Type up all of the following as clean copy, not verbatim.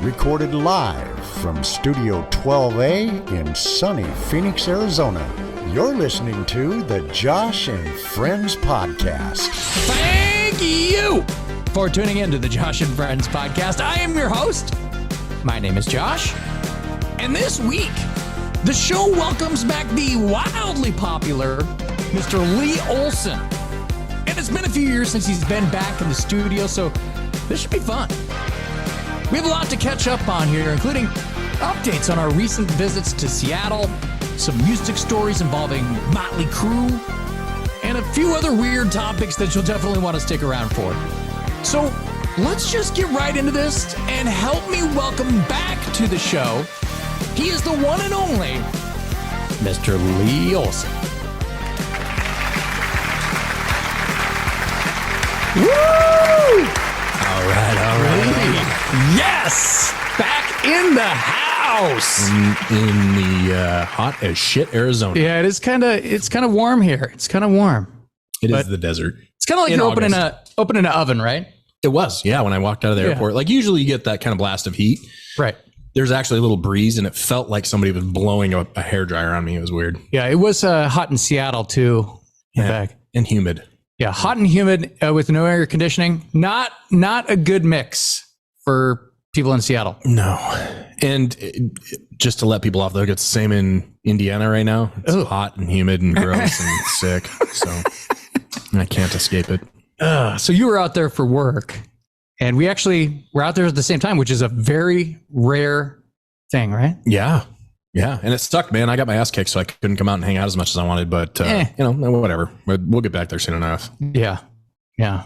recorded live from Studio 12A in sunny Phoenix, Arizona. You're listening to the Josh and Friends Podcast. Thank you for tuning in to the Josh and Friends Podcast. I am your host. My name is Josh. And this week, the show welcomes back the wildly popular Mr. Lee Olson. And it's been a few years since he's been back in the studio, so this should be fun. We have a lot to catch up on here, including updates on our recent visits to Seattle, some music stories involving Motley Crue, and a few other weird topics that you'll definitely want to stick around for. So let's just get right into this and help me welcome back to the show. He is the one and only Mr. Lee Olson. Woo! All right. Yes! Back in the house! In the hot as shit Arizona. Yeah, it's kind of warm here. It's kind of warm. It is the desert. It's kind of like you're opening an oven, right? It was, yeah, when I walked out of the airport. Like usually you get that kind of blast of heat. Right. There's actually a little breeze and it felt like somebody was blowing a hairdryer on me. It was weird. Yeah, it was hot in Seattle too. Back. And humid. Yeah, hot and humid with no air conditioning. Not a good mix for people in Seattle. No. And just to let people off the hook, it's the same in Indiana right now. It's hot and humid and gross and sick. So I can't escape it. So you were out there for work, and we actually were out there at the same time, which is a very rare thing, right? Yeah. Yeah. And it sucked, man. I got my ass kicked, so I couldn't come out and hang out as much as I wanted. But, whatever. We'll get back there soon enough. Yeah. Yeah.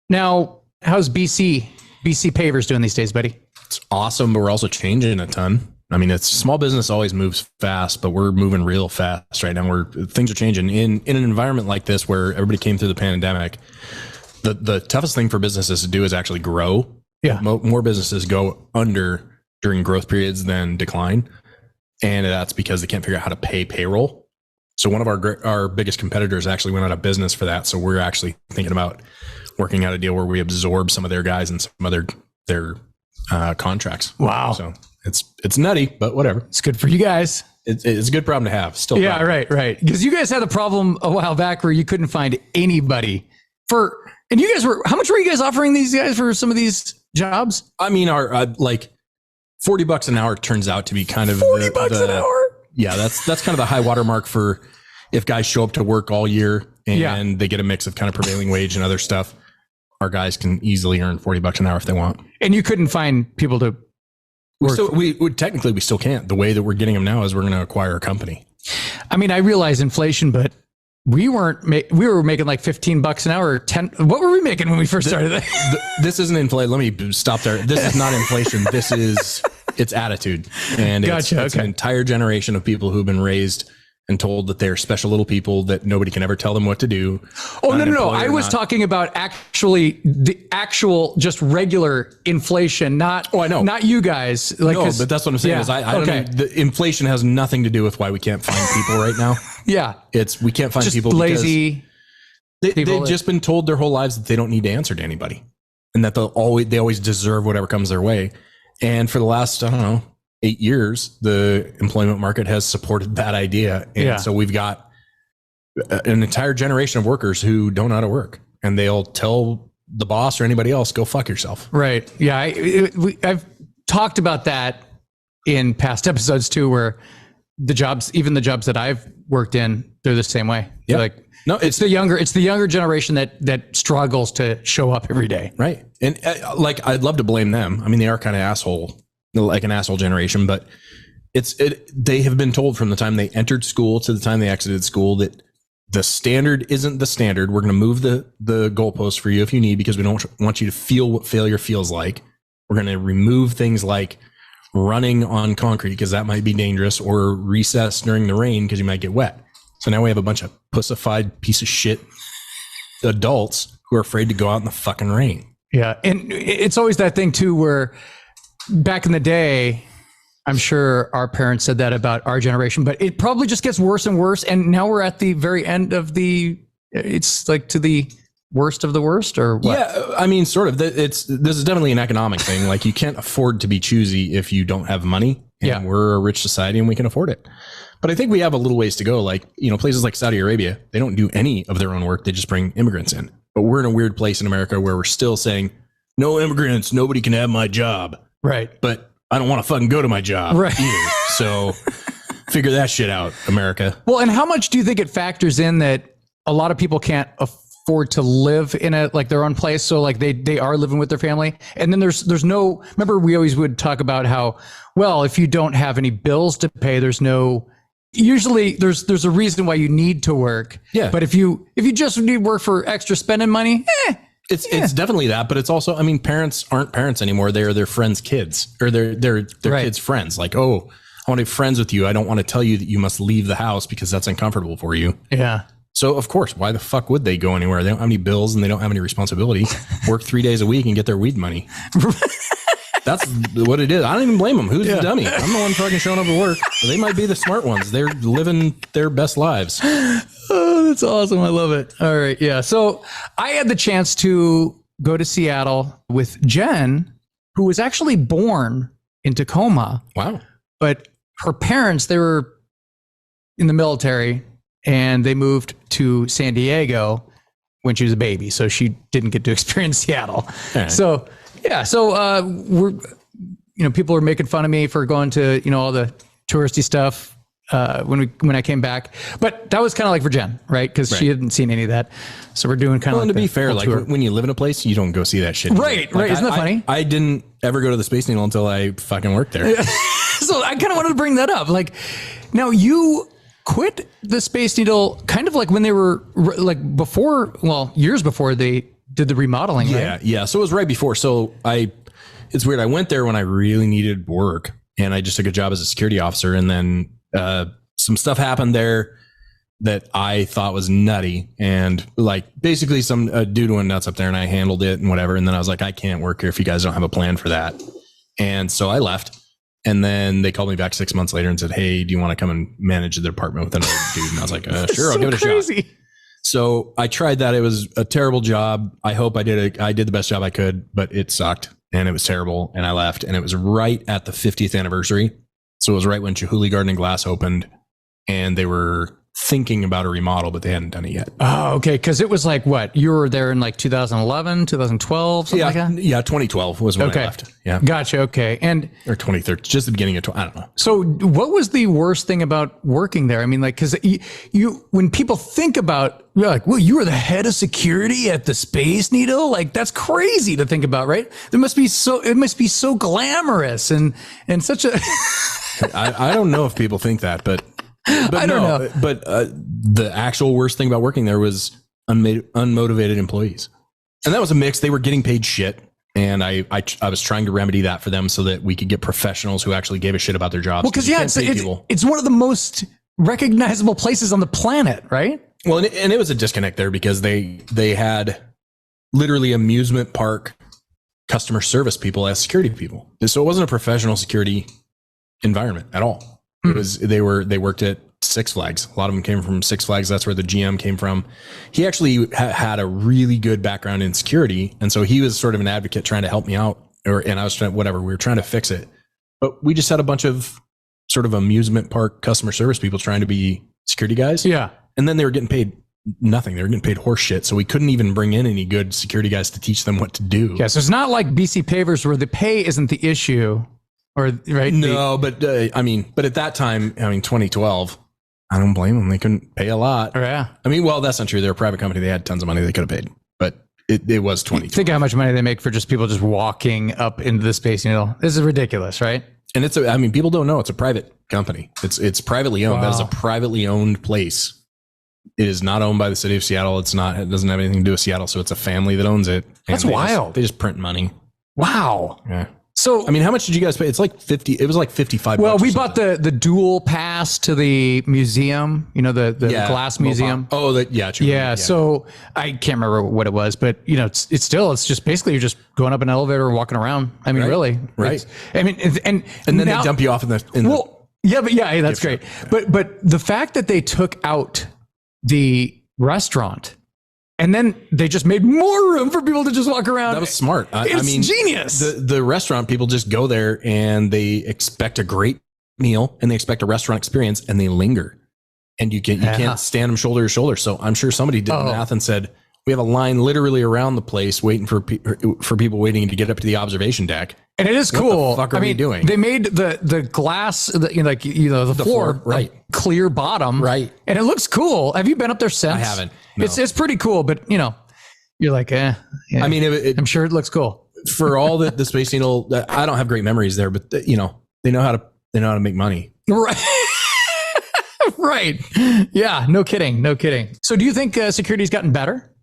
Now, how's BC Pavers doing these days, buddy? It's awesome, but we're also changing a ton. I mean, it's small business always moves fast, but we're moving real fast right now. Things are changing in an environment like this where everybody came through the pandemic. The toughest thing for businesses to do is actually grow. Yeah. More businesses go under during growth periods than decline. And that's because they can't figure out how to pay payroll. So one of our biggest competitors actually went out of business for that. So we're actually thinking about working out a deal where we absorb some of their guys and some other their contracts. Wow. So it's nutty, but whatever. It's good for you guys. It's a good problem to have. Still. Yeah, right. Because you guys had a problem a while back where you couldn't find anybody and you guys how much were you guys offering these guys for some of these jobs? I mean, our like $40 an hour turns out to be kind of $40 an hour. Yeah, that's kind of the high watermark for if guys show up to work all year and they get a mix of kind of prevailing wage and other stuff. Our guys can easily earn $40 an hour if they want. And you couldn't find people to work. We technically we still can't. The way that we're getting them now is we're going to acquire a company. I mean, I realize inflation, but we were making like $15 an hour or 10. What were we making when we first started? This isn't inflation. Let me stop there. This is not inflation. It's attitude. And it's an entire generation of people who've been raised and told that they're special little people that nobody can ever tell them what to do. Oh, no. I was talking about the actual just regular inflation, not not you guys. Like, no, but that's what I'm saying is I don't know. The inflation has nothing to do with why we can't find people right now. Yeah. We can't find just people lazy. They've just been told their whole lives that they don't need to answer to anybody and that they always deserve whatever comes their way. And for the last, 8 years, the employment market has supported that idea. And so we've got an entire generation of workers who don't know how to work and they'll tell the boss or anybody else, go fuck yourself. Right. Yeah. I've talked about that in past episodes too, where even the jobs that I've worked in, they're the same way. Yeah. Like, no, it's the younger generation that struggles to show up every day. Right. And I'd love to blame them. I mean, they are kind of like an asshole generation, but they have been told from the time they entered school to the time they exited school that the standard isn't the standard. We're going to move the goalposts for you if you need, because we don't want you to feel what failure feels like. We're going to remove things like running on concrete because that might be dangerous, or recess during the rain because you might get wet. So now we have a bunch of pussified piece of shit adults who are afraid to go out in the fucking rain. Yeah. And it's always that thing too, where back in the day, I'm sure our parents said that about our generation, but it probably just gets worse and worse. And now we're at the very end of it's like to the worst of the worst, or what? Yeah, I mean, sort of. This is definitely an economic thing. Like, you can't afford to be choosy if you don't have money. And we're a rich society and we can afford it. But I think we have a little ways to go. Like, places like Saudi Arabia, they don't do any of their own work. They just bring immigrants in. But we're in a weird place in America where we're still saying, no immigrants, nobody can have my job. Right. But I don't want to fucking go to my job either. So figure that shit out, America. Well, and how much do you think it factors in that a lot of people can't afford to live in their own place? So like they are living with their family. And then there's no, remember we always would talk about how, well, if you don't have any bills to pay, usually there's a reason why you need to work. Yeah. But if you just need work for extra spending money, it's definitely that, but it's also, I mean, parents aren't parents anymore. They are their friends' kids, or their kids' friends. Like, oh, I want to be friends with you. I don't want to tell you that you must leave the house because that's uncomfortable for you. Yeah. So of course, why the fuck would they go anywhere? They don't have any bills and they don't have any responsibility. Work 3 days a week and get their weed money. That's what it is. I don't even blame them. Who's the dummy? I'm the one fucking showing up at work. They might be the smart ones. They're living their best lives. Oh, that's awesome. I love it. All right. Yeah. So I had the chance to go to Seattle with Jen, who was actually born in Tacoma. Wow. But her parents, they were in the military and they moved to San Diego when she was a baby. So she didn't get to experience Seattle. Right. So, yeah. So we're, people were making fun of me for going to, all the touristy stuff when I came back. But that was kind of like for Jen, right? Because she hadn't seen any of that. So we're doing kind of like, to be fair, like when you live in a place, you don't go see that shit. Right. Like, Isn't that funny? I didn't ever go to the Space Needle until I fucking worked there. So I kind of wanted to bring that up. Like, now you quit the Space Needle kind of like when they were like years before they did the remodeling, right? Yeah. So it was right before. So it's weird. I went there when I really needed work and I just took a job as a security officer. And then some stuff happened there that I thought was nutty. And like basically some dude went nuts up there and I handled it and whatever. And then I was like, I can't work here if you guys don't have a plan for that. And so I left. And then they called me back 6 months later and said, hey, do you want to come and manage the department with another dude? And I was like, sure, I'll give it a shot. So I tried that. It was a terrible job. I hope I did the best job I could, but it sucked and it was terrible. And I left and it was right at the 50th anniversary. So it was right when Chihuly Garden and Glass opened and they were thinking about a remodel, but they hadn't done it yet. Oh, okay. Because it was like what? You were there in like 2011, 2012, something like that? Yeah, 2012 was when I left. Yeah. Gotcha. Okay. Or 2013, just the beginning of, I don't know. So what was the worst thing about working there? I mean, like, because when people think about, you're like, well, you were the head of security at the Space Needle? Like, that's crazy to think about, right? It must be so glamorous and such a... I don't know if people think that, but I don't know. But the actual worst thing about working there was unmotivated employees. And that was a mix. They were getting paid shit. And I was trying to remedy that for them so that we could get professionals who actually gave a shit about their jobs. Well, because it's one of the most recognizable places on the planet, right? Well, and it was a disconnect there because they had literally amusement park customer service people as security people. So it wasn't a professional security environment at all. It was, they worked at Six Flags. A lot of them came from Six Flags. That's where the GM came from. He actually had a really good background in security. And so he was sort of an advocate trying to help me out and I was trying, we were trying to fix it, but we just had a bunch of sort of amusement park customer service people trying to be security guys. Yeah. And then they were getting paid nothing. They were getting paid horse shit. So we couldn't even bring in any good security guys to teach them what to do. Yeah. So it's not like BC Pavers where the pay isn't the issue. Or right? No, but but at that time, 2012, I don't blame them. They couldn't pay a lot. Yeah. Well, that's not true. They're a private company. They had tons of money they could have paid, but it was 2012. Think how much money they make for just people just walking up into the Space Needle. This is ridiculous, right? And people don't know it's a private company. It's privately owned. Wow. That is a privately owned place. It is not owned by the city of Seattle. It doesn't have anything to do with Seattle. So it's a family that owns it. That's wild. They just print money. Wow. Yeah. So, how much did you guys pay? It's like 50. It was like 55. Well, we bought the dual pass to the museum, the glass museum. Yeah. So I can't remember what it was, but it's just basically you're just going up an elevator and walking around. I mean, really. Right. And then they dump you off in the yeah, that's great. But the fact that they took out the restaurant And then they just made more room for people to just walk around. That was smart. I mean, genius. The restaurant people just go there and they expect a great meal and they expect a restaurant experience and they linger. And you can't stand them shoulder to shoulder. So I'm sure somebody did the math and said, we have a line literally around the place waiting for people waiting to get up to the observation deck. And it is cool. What the fuck are we doing? They made the glass, the floor, right, clear bottom, right, and it looks cool. Have you been up there since? I haven't. No. It's pretty cool, but you're like, Yeah. I mean, I'm sure it looks cool. For all the Space Needle. I don't have great memories there, but they know how to make money. Right. Right. Yeah. No kidding. So, do you think security's gotten better?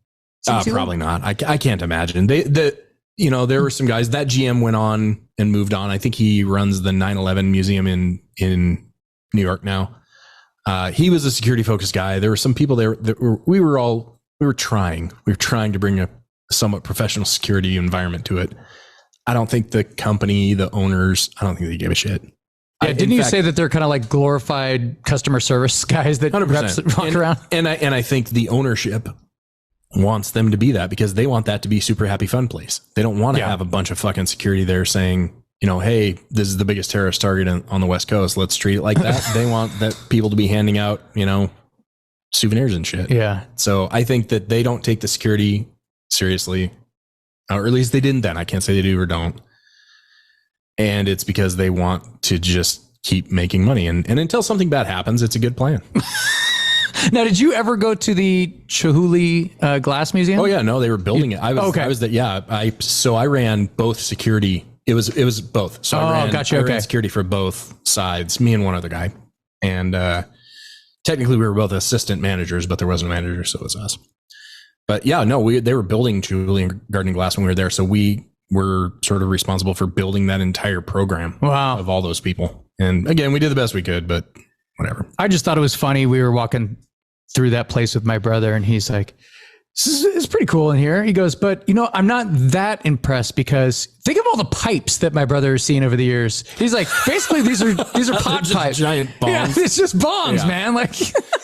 Probably not. I can't imagine. There were some guys that GM went on and moved on. I think he runs the 9/11 museum in New York now. He was a security focused guy. There were some people there that we were trying to bring a somewhat professional security environment to it. I don't think the company, the owners, I don't think they give a shit. Yeah, didn't you say that they're kind of like glorified customer service guys that 100%. walk around? And I think the ownership wants them to be that because they want that to be super happy fun place. They don't want to have a bunch of fucking security there saying, hey, this is the biggest terrorist target on the West Coast. Let's treat it like that. They want that people to be handing out, souvenirs and shit. Yeah. So I think that they don't take the security seriously, or at least they didn't then. I can't say they do or don't. And it's because they want to just keep making money. And until something bad happens, it's a good plan. Now, did you ever go to the Chihuly glass museum? Oh yeah, no, they were building it. I was that. Yeah, I ran both security. It was both. So I ran security for both sides. Me and one other guy, and technically we were both assistant managers, but there wasn't a manager, so it was us. But yeah, no, they were building Chihuly and Garden Glass when we were there, so we were sort of responsible for building that entire program. Wow. Of all those people. And again, we did the best we could, but whatever. I just thought it was funny. We were walking through that place with my brother and he's like, it's pretty cool in here. He goes, but I'm not that impressed because think of all the pipes that my brother has seen over the years. He's like, basically these are pot pipes. Giant bongs. Yeah, it's just bongs, man. Like,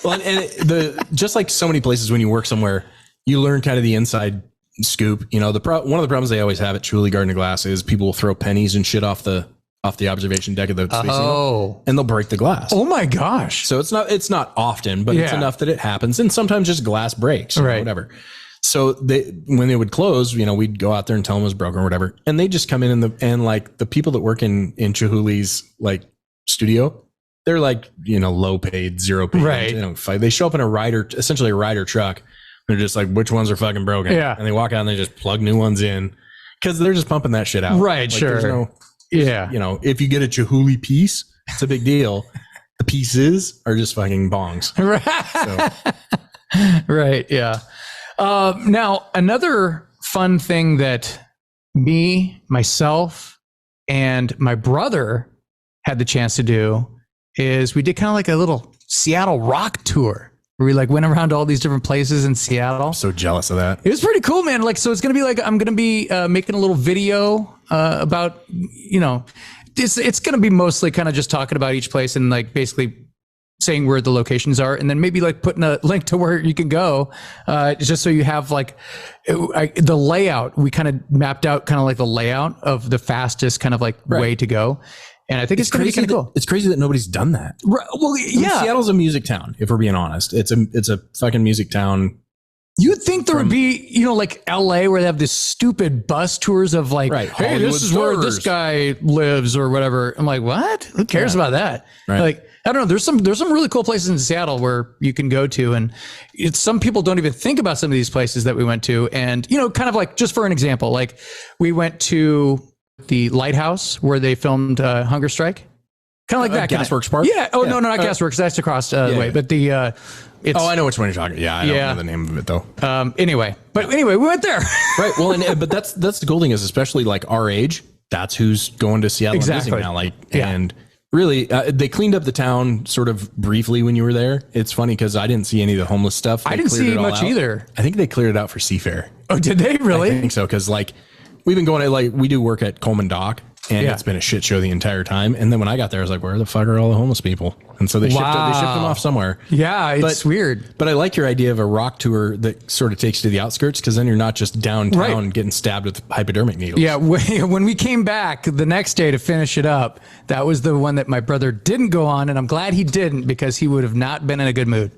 well, and just like so many places when you work somewhere, you learn kind of the inside scoop. One of the problems they always have at Chihuly Garden of Glass is people will throw pennies and shit off the observation deck of the Space Needle, and they'll break the glass. Oh my gosh. So it's not often, but it's enough that it happens. And sometimes just glass breaks or whatever. So when they would close, we'd go out there and tell them it was broken or whatever. And they just come in and like the people that work in Chihuly's like studio, they're like, low paid, zero paid. Right. They show up in essentially a rider truck. They're just like, which ones are fucking broken? Yeah. And they walk out and they just plug new ones in because they're just pumping that shit out. Right. Like, sure. If you get a Chihuly piece, it's a big deal. The pieces are just fucking bongs. Right. Right. Yeah. Now, another fun thing that myself, and my brother had the chance to do is we did kind of like a little Seattle rock tour. We like went around to all these different places in Seattle. I'm so jealous of that. It was pretty cool, man. Like, so it's going to be like, I'm going to be making a little video about, it's going to be mostly kind of just talking about each place and like basically saying where the locations are. And then maybe like putting a link to where you can go just so you have like the layout. We kind of mapped out kind of like the layout of the fastest kind of like way to go. And I think it's going to be kind of cool. It's crazy that nobody's done that. Right. Well, yeah. Seattle's a music town, if we're being honest. It's a fucking music town. You'd think there would be, like LA where they have this stupid bus tours of like, hey, Hollywood this is where this guy lives or whatever. I'm like, what? Who cares about that? Right. Like, I don't know. There's some really cool places in Seattle where you can go to, and some people don't even think about some of these places that we went to. And, kind of like, just for an example, like we went to the lighthouse where they filmed Hunger Strike, kind of like that. Gasworks Park. Yeah. Oh no, not Gasworks. That's across the way. But the I know which one you're talking. Yeah, I don't know the name of it though. Anyway, we went there. Right. Well, but that's the cool thing is, especially like our age, that's who's going to Seattle and now. Like, and really, they cleaned up the town sort of briefly when you were there. It's funny because I didn't see any of the homeless stuff. I didn't see much either. I think they cleared it out for Seafair. Oh, did they really? I think so, because like we've been going to we do work at Coleman Dock, And it's been a shit show the entire time. And then when I got there, I was like, where the fuck are all the homeless people? And so they shipped them off somewhere. Yeah, it's weird. But I like your idea of a rock tour that sort of takes you to the outskirts, because then you're not just downtown getting stabbed with hypodermic needles. Yeah, when we came back the next day to finish it up, that was the one that my brother didn't go on, and I'm glad he didn't, because he would have not been in a good mood.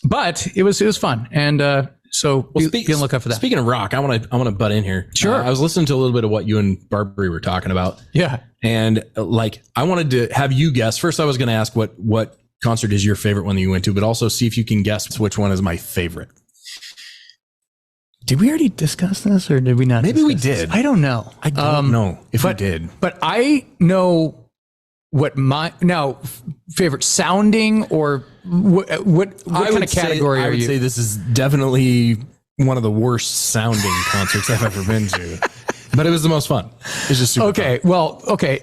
But it was fun, and so you can look up for that. Speaking of rock, I want to butt in here. Sure. I was listening to a little bit of what you and Barbary were talking about. Yeah. And like, I wanted to have you guess. First, I was going to ask what concert is your favorite one that you went to, but also see if you can guess which one is my favorite. Did we already discuss this, or did we not? Maybe we did. I don't know. I don't know if we did. But I know what my favorite sounding, or what kind of category are you? I would say this is definitely one of the worst sounding concerts I've ever been to, but it was the most fun. It's just super fun. Okay.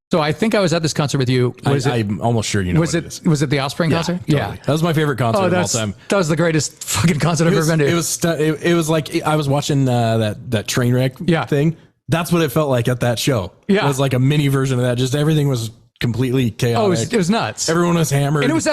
So I think I was at this concert with you. I'm almost sure you know. Was it the Offspring concert? Totally. Yeah, that was my favorite concert of all time. That was the greatest fucking concert I've ever been to. It was like I was watching that train wreck thing. That's what it felt like at that show. Yeah, it was like a mini version of that. Just everything was completely chaotic. It was nuts. Everyone was hammered, and it was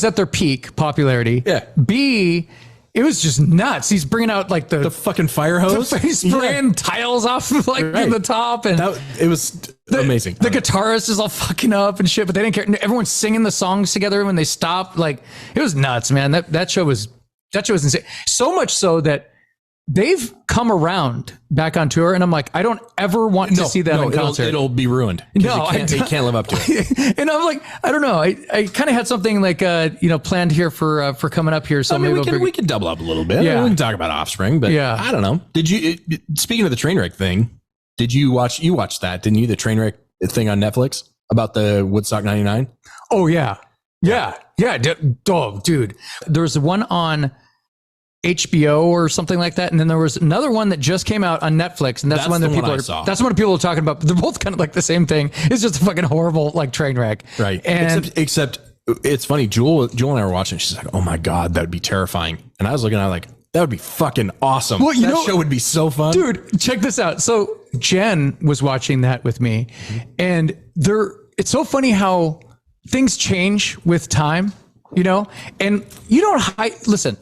at their peak popularity. Yeah. B, it was just nuts. He's bringing out like the fucking fire hose. He's spraying tiles off the top, and it was amazing. The guitarist is all fucking up and shit, but they didn't care. Everyone's singing the songs together when they stopped. Like, it was nuts, man. That show was insane. So much so that they've come around back on tour, and I'm like, I don't ever want to see that in concert. It'll be ruined. No, they can't live up to it. And I'm like, I don't know. I kind of had something like planned here for coming up here. So maybe we can double up a little bit. Yeah. We can talk about Offspring, but I don't know. Did you? Speaking of the train wreck thing, did you watch? You watched that, didn't you? The train wreck thing on Netflix about the Woodstock '99. Oh yeah. Oh, dude, there was one on HBO or something like that, and then there was another one that just came out on Netflix, and that's the one that people are talking about. They're both kind of like the same thing. It's just a fucking horrible like train wreck, right? And except it's funny. Jewel and I were watching. She's like, "Oh my god, that'd be terrifying." And I was looking at her like, "That would be fucking awesome. Well, that show would be so fun, dude." Check this out. So Jen was watching that with me, and it's so funny how things change with time, and you don't listen.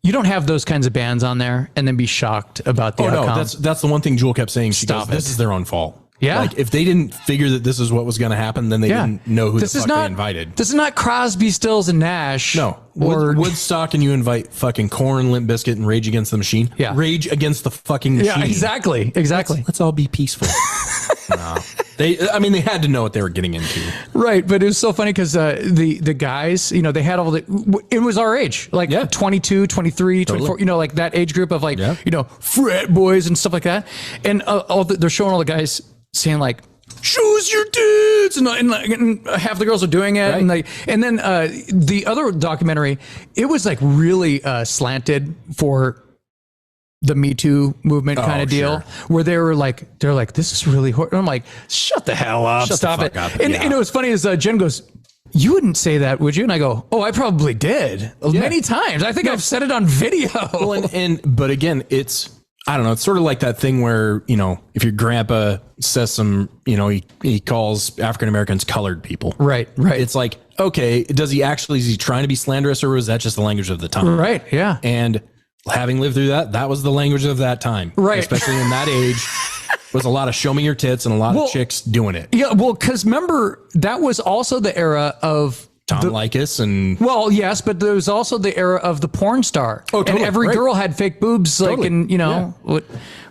You don't have those kinds of bands on there and then be shocked about the outcome. No, that's the one thing Jewel kept saying. She goes, this is their own fault. Yeah. Like, if they didn't figure that this is what was going to happen, then they didn't know who they invited. This is not Crosby, Stills, and Nash. No. Woodstock, and you invite fucking Korn, Limp Bizkit, and Rage Against the Machine. Yeah. Rage Against the fucking machine. Yeah, exactly. Let's all be peaceful. No. They had to know what they were getting into. Right. But it was so funny because the guys, they had it was our age, like 22, 23, 24, like that age group of frat boys and stuff like that. And they're showing all the guys saying like, shows your tits, and half the girls are doing it. Right. And then the other documentary, it was like really slanted for the Me Too movement kind of deal, where they're like, this is really horrible. I'm like, shut the hell up, stop it. And it was funny as Jen goes, you wouldn't say that, would you? And I go, oh, I probably did many times. I think I've said it on video. Well, but again, I don't know. It's sort of like that thing where, if your grandpa says he calls African Americans colored people. Right. It's like, okay, is he trying to be slanderous, or was that just the language of the time? Right. Yeah. And having lived through that was the language of that time. Right. Especially in that age, was a lot of show me your tits and a lot of chicks doing it. Yeah. Well, because remember, that was also the era of Tom Likas and... Well, yes, but there was also the era of the porn star. Oh, totally. And every girl had fake boobs. Totally.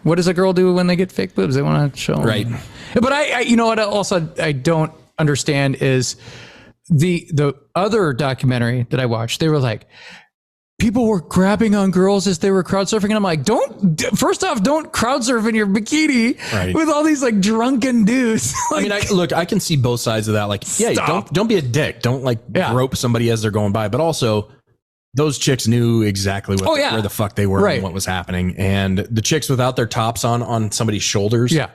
What does a girl do when they get fake boobs? They want to show them. Right. But what also I don't understand is the other documentary that I watched, they were like, people were grabbing on girls as they were crowd surfing. And I'm like, first off, don't crowd surf in your bikini with all these like drunken dudes. I can see both sides of that. Like, don't be a dick. Don't grope somebody as they're going by. But also, those chicks knew exactly where the fuck they were and what was happening. And the chicks without their tops on somebody's shoulders. Yeah.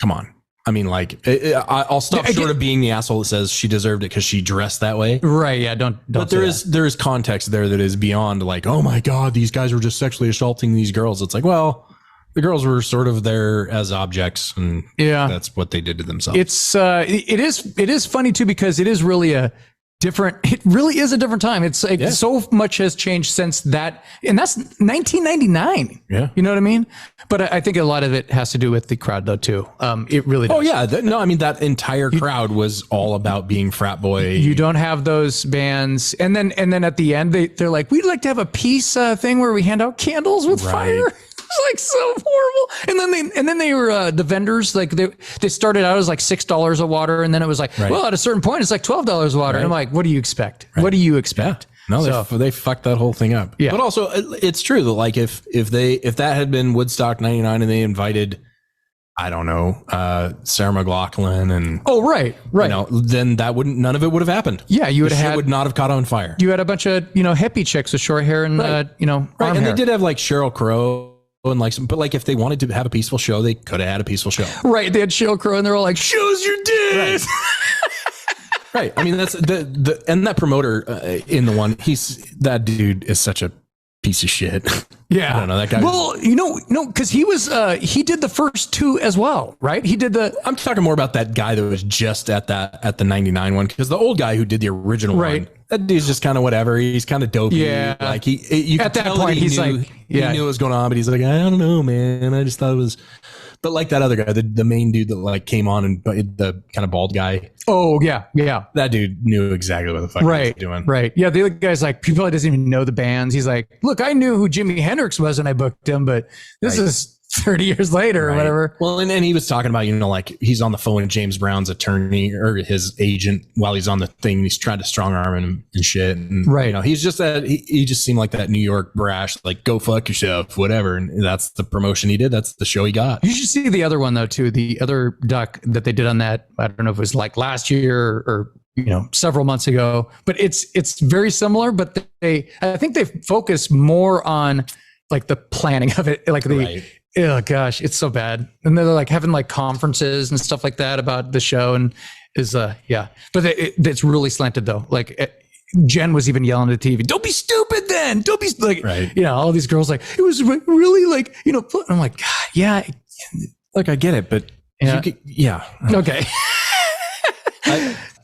Come on. I'll stop short of being the asshole that says she deserved it because she dressed that way. Right. Yeah. Don't. But there is context there that is beyond like, oh my God, these guys were just sexually assaulting these girls. It's like, well, The girls were sort of there as objects, and that's what they did to themselves. It is funny too, because it is really it really is a different time. It's like so much has changed since that, and that's 1999. Yeah. You know what I mean? But I think a lot of it has to do with the crowd though too. It really does. Oh yeah. No, I mean, that entire crowd was all about being frat boy. You don't have those bands. And then at the end, they're like, we'd like to have a peace thing where we hand out candles with fire. It's like so horrible. And then they were the vendors, like they started out as like $6 a water, and then it was like, well, at a certain point it's like $12 a water. And I'm like, what do you expect? What do you expect? Yeah. No, they fucked that whole thing up. Yeah. But also, it's true that like if that had been Woodstock '99 and they invited, I don't know, Sarah McLachlan and right, you know, then none of it would have happened. Yeah, you would have would not have caught on fire. You had a bunch of hippie chicks with short hair and arm and hair. they did have like Sheryl Crow. And like but like if they wanted to have a peaceful show, they could have had a peaceful show. Right. They had Sheryl Crow and they're all like, shows your dick. Right. I mean, that's and that promoter in the one, that dude is such a piece of shit. Yeah. I don't know that guy. Well, because he did the first two as well, right? I'm talking more about that guy that was just at the 99 one, because the old guy who did the original one, that dude's just kind of whatever. He's kind of dopey. Yeah. Like you at that point, he knew what was going on, but he's like, I don't know, man. I just thought it was. But like that other guy, the main dude that like came on and the kind of bald guy. Oh yeah, yeah. That dude knew exactly what the fuck he was doing. Right. Yeah. The other guy's like, he probably doesn't even know the bands. He's like, look, I knew who Jimi Hendrix was when I booked him, but this is 30 years later or whatever. Well, and he was talking about, like he's on the phone with James Brown's attorney or his agent while he's on the thing. And he's trying to strong arm him and shit. And, he's just he just seemed like that New York brash, like go fuck yourself, whatever. And that's the promotion he did. That's the show he got. You should see the other one though, too. The other doc that they did on that. I don't know if it was like last year or several months ago, but it's very similar, but I think they focus more on like the planning of it, like oh gosh, it's so bad. And they're like having like conferences and stuff like that about the show, and but it's really slanted though. Like Jen was even yelling at the TV, "Don't be stupid, then. Don't be like," all these girls like, it was really like, I'm like, God, yeah, like I get it, but okay.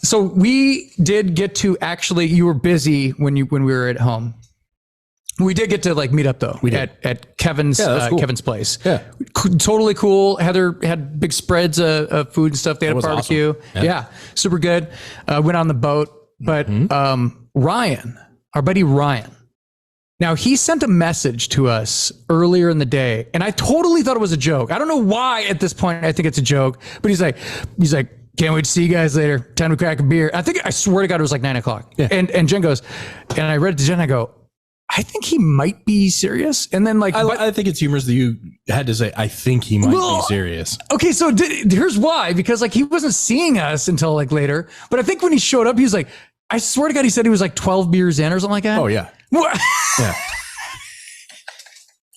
So we did get to you were busy when we were at home. We did get to like meet up though. We did at Kevin's cool. Kevin's place. Yeah, totally cool. Heather had big spreads of food and stuff. They had a barbecue. Awesome. Yeah, super good. Went on the boat, but Ryan, our buddy Ryan. Now he sent a message to us earlier in the day, and I totally thought it was a joke. I don't know why at this point I think it's a joke, but he's like, can't wait to see you guys later. Time to crack a beer. I swear to God, it was like 9:00. Yeah. And Jen goes, and I read it to Jen. I go, I think he might be serious. And then like, I think it's humorous that you had to say, I think he might be serious. Okay. So here's why, because like he wasn't seeing us until like later, but I think when he showed up, he was like, I swear to God, he said he was like 12 beers in or something like that. Oh yeah. Yeah.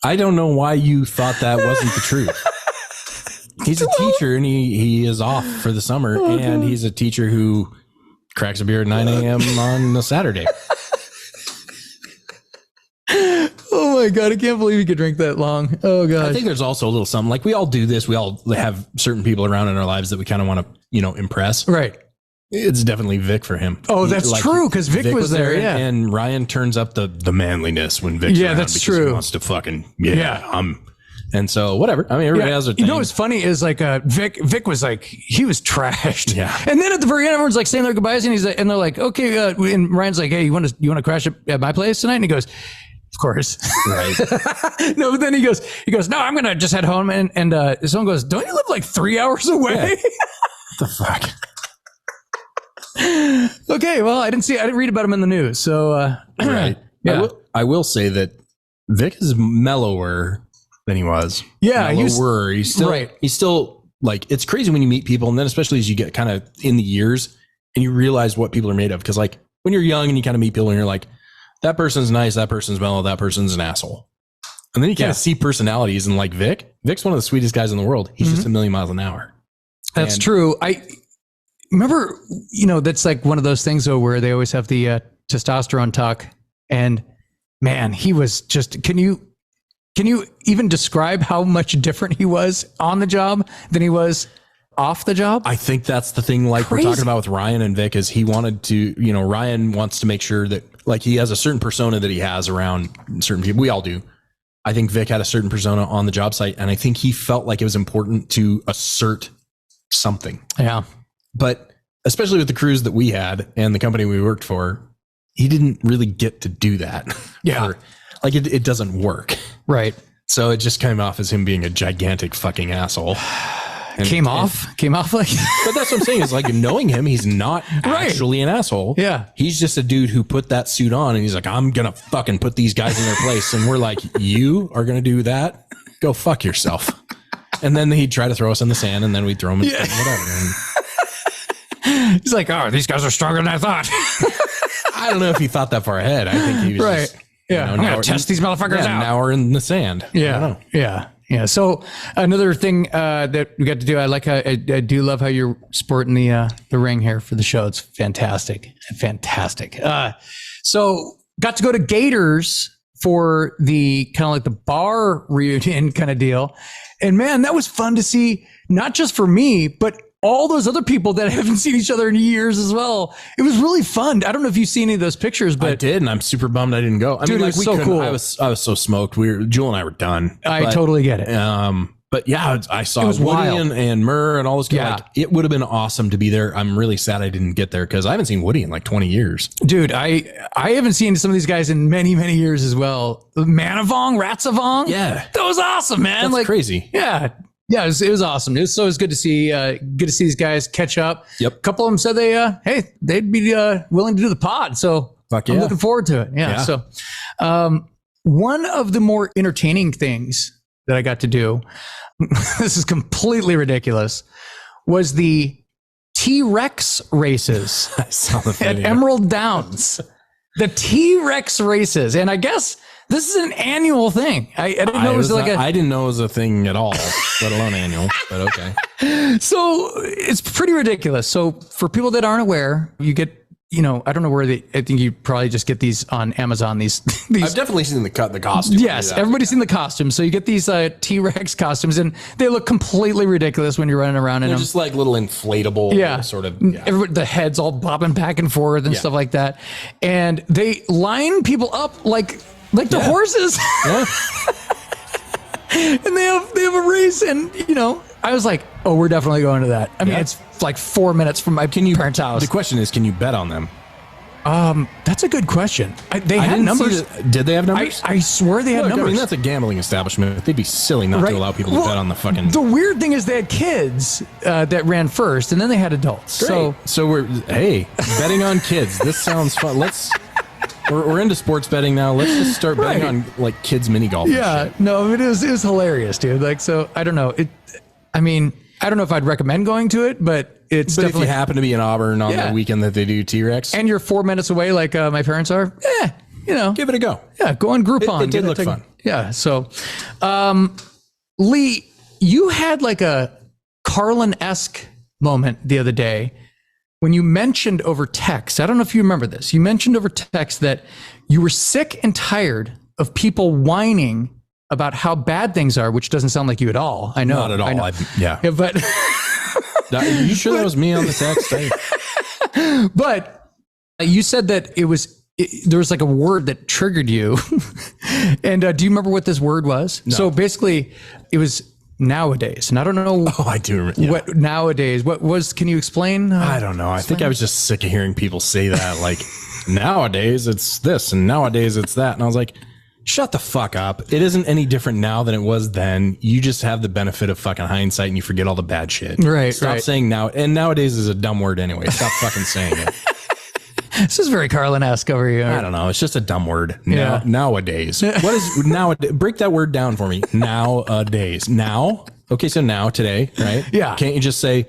I don't know why you thought that wasn't the truth. He's a teacher and he is off for the summer, and he's a teacher who cracks a beer at 9 a.m. on a Saturday. Oh my God, I can't believe you could drink that long. Oh God. I think there's also a little something like we all do this. We all have certain people around in our lives that we kind of want to, impress. Right. It's definitely Vic for him. Oh, that's true. Cause Vic was there. Yeah. And Ryan turns up the manliness when Vic's around, that's true. He wants to fucking, and so whatever. I mean, everybody has their thing. What's funny is like, Vic was like, he was trashed. Yeah. And then at the very end, everyone's like saying their goodbyes, and he's like, and they're like, okay. And Ryan's like, hey, you want to crash at my place tonight? And he goes, of course. Right. No, but then he goes, no, I'm going to just head home. And someone goes, don't you live like 3 hours away? Yeah. What the fuck? Okay. Well, I didn't read about him in the news. So, right. Yeah. I will say that Vic is mellower than he was. Yeah. He's still like, it's crazy when you meet people. And then especially as you get kind of in the years and you realize what people are made of. Cause like when you're young and you kind of meet people and you're like, that person's nice, that person's mellow, that person's an asshole. And then you kind of see personalities, and like Vic's one of the sweetest guys in the world. He's just a million miles an hour. That's true. I remember, that's like one of those things though, where they always have the testosterone talk, and man, he was just, Can you even describe how much different he was on the job than he was off the job? I think that's the thing, like Crazy. we're talking about with Ryan and Vic, is he wanted to, Ryan wants to make sure that like he has a certain persona that he has around certain people. We all do. I think Vic had a certain persona on the job site, and I think he felt like it was important to assert something. Yeah. But especially with the crews that we had and the company we worked for, he didn't really get to do that. Yeah. Like it doesn't work. Right. So it just came off as him being a gigantic fucking asshole. Came off like. But that's what I'm saying is like knowing him, he's not actually an asshole. Yeah. He's just a dude who put that suit on and he's like, I'm going to fucking put these guys in their place. And we're like, you are going to do that? Go fuck yourself. And then he'd try to throw us in the sand and then we'd throw him in whatever. And he's like, oh, these guys are stronger than I thought. I don't know if he thought that far ahead. I think he was just, I'm going to test these motherfuckers out. Now we're in the sand. Yeah. I don't know. Yeah. Yeah. So another thing that we got to do, I do love how you're sporting the ring here for the show. It's fantastic. Fantastic. So got to go to Gators for the kind of like the bar reunion kind of deal. And man, that was fun to see, not just for me, but all those other people that haven't seen each other in years as well. It was really fun. I don't know if you've seen any of those pictures, but I did, and I'm super bummed I didn't go. I dude, mean, it was so cool. I was so smoked. Jewel and I were done. I totally get it. But yeah, I saw Woody and Murr and all those guys. Yeah. Like, it would have been awesome to be there. I'm really sad I didn't get there because I haven't seen Woody in like 20 years. Dude, I haven't seen some of these guys in many, many years as well. Manavong, Ratsavong. Yeah. That was awesome, man. That's like crazy. Yeah. Yeah, it was awesome. It was good to see these guys catch up. Yep. A couple of them said they'd be willing to do the pod. So fuck yeah. I'm looking forward to it. Yeah. So one of the more entertaining things that I got to do, this is completely ridiculous, was the T-Rex races I saw the at video. Emerald Downs. The T-Rex races. And I guess this is an annual thing. I didn't know it was like I didn't know it was a thing at all, let alone annual, but okay. So it's pretty ridiculous. So for people that aren't aware, you get, I don't know where I think you probably just get these on Amazon. These I've definitely seen the costume. Yes, everybody's seen the costumes. So you get these T-Rex costumes, and they look completely ridiculous when you're running around in them. Just like little inflatable sort of. Yeah. The heads all bobbing back and forth and stuff like that. And they line people up like the horses. Yeah. And they have a race, and I was like, oh, we're definitely going to that. I mean, it's like 4 minutes from my parents' house. The question is, can you bet on them? That's a good question. They had numbers. Did they have numbers? I swear they had numbers. I mean, that's a gambling establishment. They'd be silly not to allow people to bet on the fucking. The weird thing is they had kids that ran first, and then they had adults. Great. So we're betting on kids. This sounds fun. We're into sports betting now. Let's just start betting on like kids mini golf. Yeah, no, it was hilarious, dude. Like, so I don't know. I don't know if I'd recommend going to it, but it's definitely. If you happen to be in Auburn on the weekend that they do T-Rex, and you're 4 minutes away, like my parents are, give it a go. Yeah, go on Groupon. It did look fun. Yeah. So, Lee, you had like a Carlin-esque moment the other day when you mentioned over text. I don't know if you remember this. You mentioned over text that you were sick and tired of people whining about how bad things are, which doesn't sound like you at all. I know. Not at all. Yeah, but you sure that was me on the text? But you said that there was like a word that triggered you. And do you remember what this word was? No. So basically it was nowadays. And I don't know. Oh, I do remember. What nowadays, can you explain? I don't know. I think I was just sick of hearing people say that. Like nowadays it's this and nowadays it's that. And I was like, shut the fuck up. It isn't any different now than it was then. You just have the benefit of fucking hindsight and you forget all the bad shit. Right. Stop saying now. And nowadays is a dumb word anyway. Stop fucking saying it. This is very Carlin-esque over here. I don't know. It's just a dumb word. Yeah. Nowadays. What is nowadays? Break that word down for me. Nowadays. Now. Okay. So now, today, right? Yeah. Can't you just say,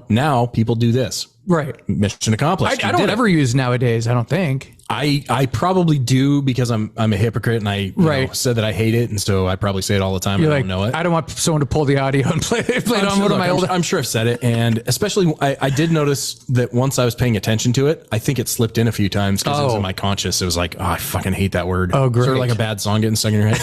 now people do this? Right. Mission accomplished. I don't ever use nowadays, I don't think. I probably do because I'm a hypocrite and I said that I hate it. And so I probably say it all the time. I don't know it. I don't want someone to pull the audio and play it on one of my old. I'm sure I've said it. And especially I did notice that once I was paying attention to it, I think it slipped in a few times because it was in my conscious. It was like, oh, I fucking hate that word. Oh, great. Sort of like a bad song getting stuck in your head.